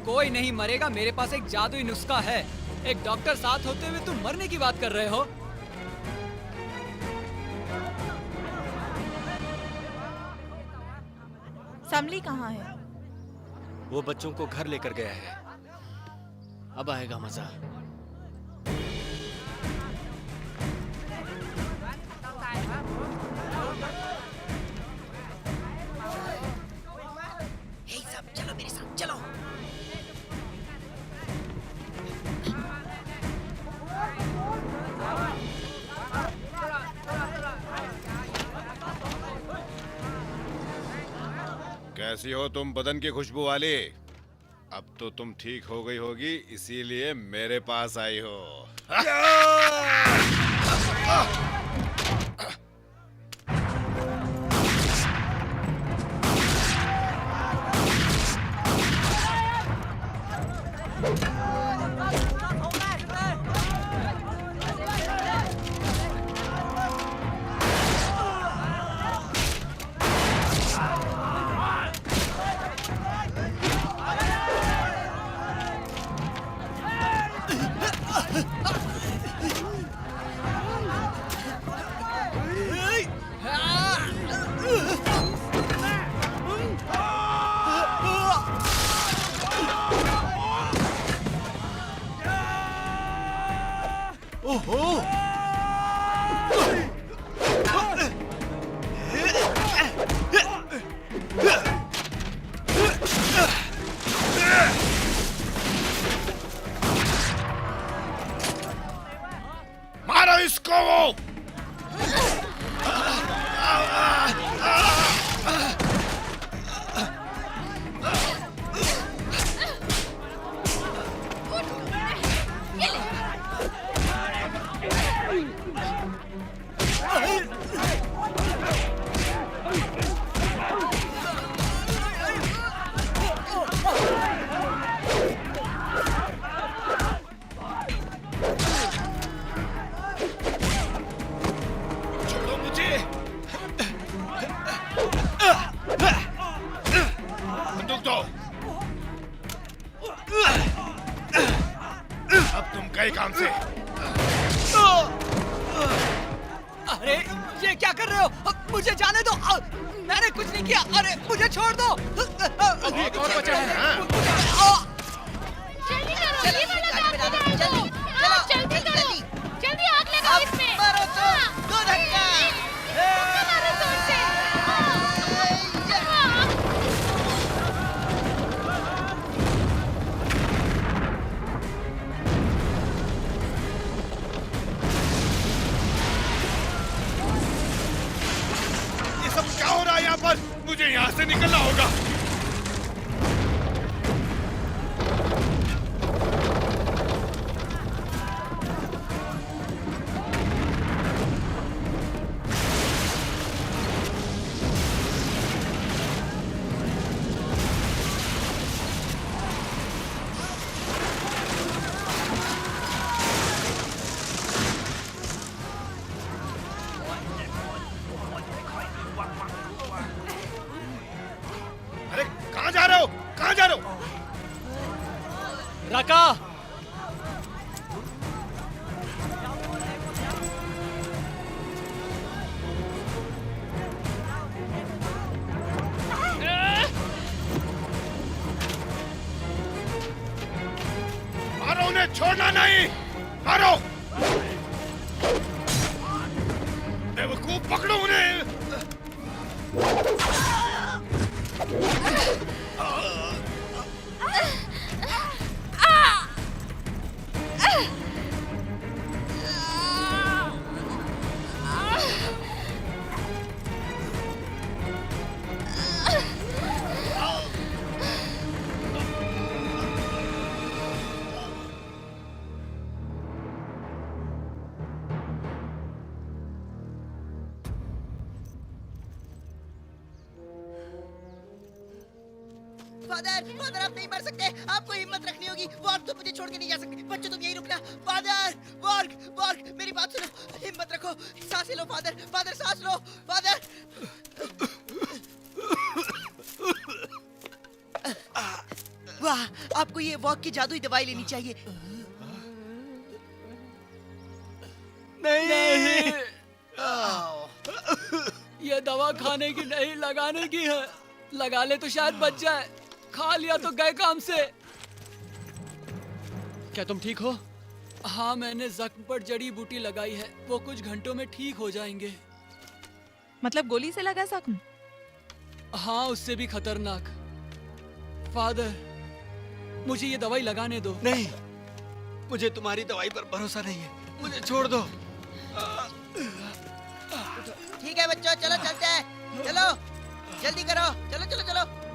कोई नहीं मरेगा। मेरे पास एक जादुई नुस्खा है। एक डॉक्टर साथ होते हुए तुम मरने की बात कर रहे हो? समली कहाँ है? वो बच्चों को घर लेकर गया है। अब आएगा मजा। सब चलो मेरे साथ, चलो। कैसी हो तुम बदन की खुशबू वाली? अब तो तुम ठीक हो गई होगी, इसीलिए मेरे पास आई हो। जाए काम से। अरे ये क्या कर रहे हो? मुझे जाने दो। मैंने कुछ नहीं किया। अरे मुझे छोड़ दो। अभी एक और बचा है। जल्दी करो, ये वाला काम निकाल दो। हाँ, जल्दी करो, जल्दी आग लगाओ इसमें। मारो तो, दो धक्का। धक्का मारो जोर से। ये सब क्या हो रहा है यहाँ पर? मुझे यहाँ से निकलना होगा। अरे कहाँ जा रहे हो? कहाँ जा रहे हो? राका, मारो उन्हें, छोड़ना नहीं। मारो। बेवकूफ, पकड़ो उन्हें। फादर, फादर आप नहीं मर सकते। आपको हिम्मत रखनी होगी। वॉर्ग तो मुझे छोड़ के नहीं जा सकते। बच्चों तुम यहीं रुकना। फादर, वॉर्ग, वॉर्ग मेरी बात सुनो। हिम्मत रखो, सांसें लो फादर। फादर सांस लो, फादर। वाह, आपको ये वॉर्ग की जादुई दवाई लेनी चाहिए। नहीं, ये दवा खाने की नहीं, लगाने की है। लगा ले तो शायद बच जाए, खा लिया तो गए काम से। क्या तुम ठीक हो? हाँ, मैंने जख्म पर जड़ी बूटी लगाई है, वो कुछ घंटों में ठीक हो जाएंगे। मतलब गोली से लगा जख्म? हाँ, उससे भी खतरनाक। फादर, मुझे ये दवाई लगाने दो। नहीं, मुझे तुम्हारी दवाई पर भरोसा नहीं है। मुझे छोड़ दो। ठीक है बच्चों, चलो चलते हैं। चलो जल्दी करो, चलो चलो चलो।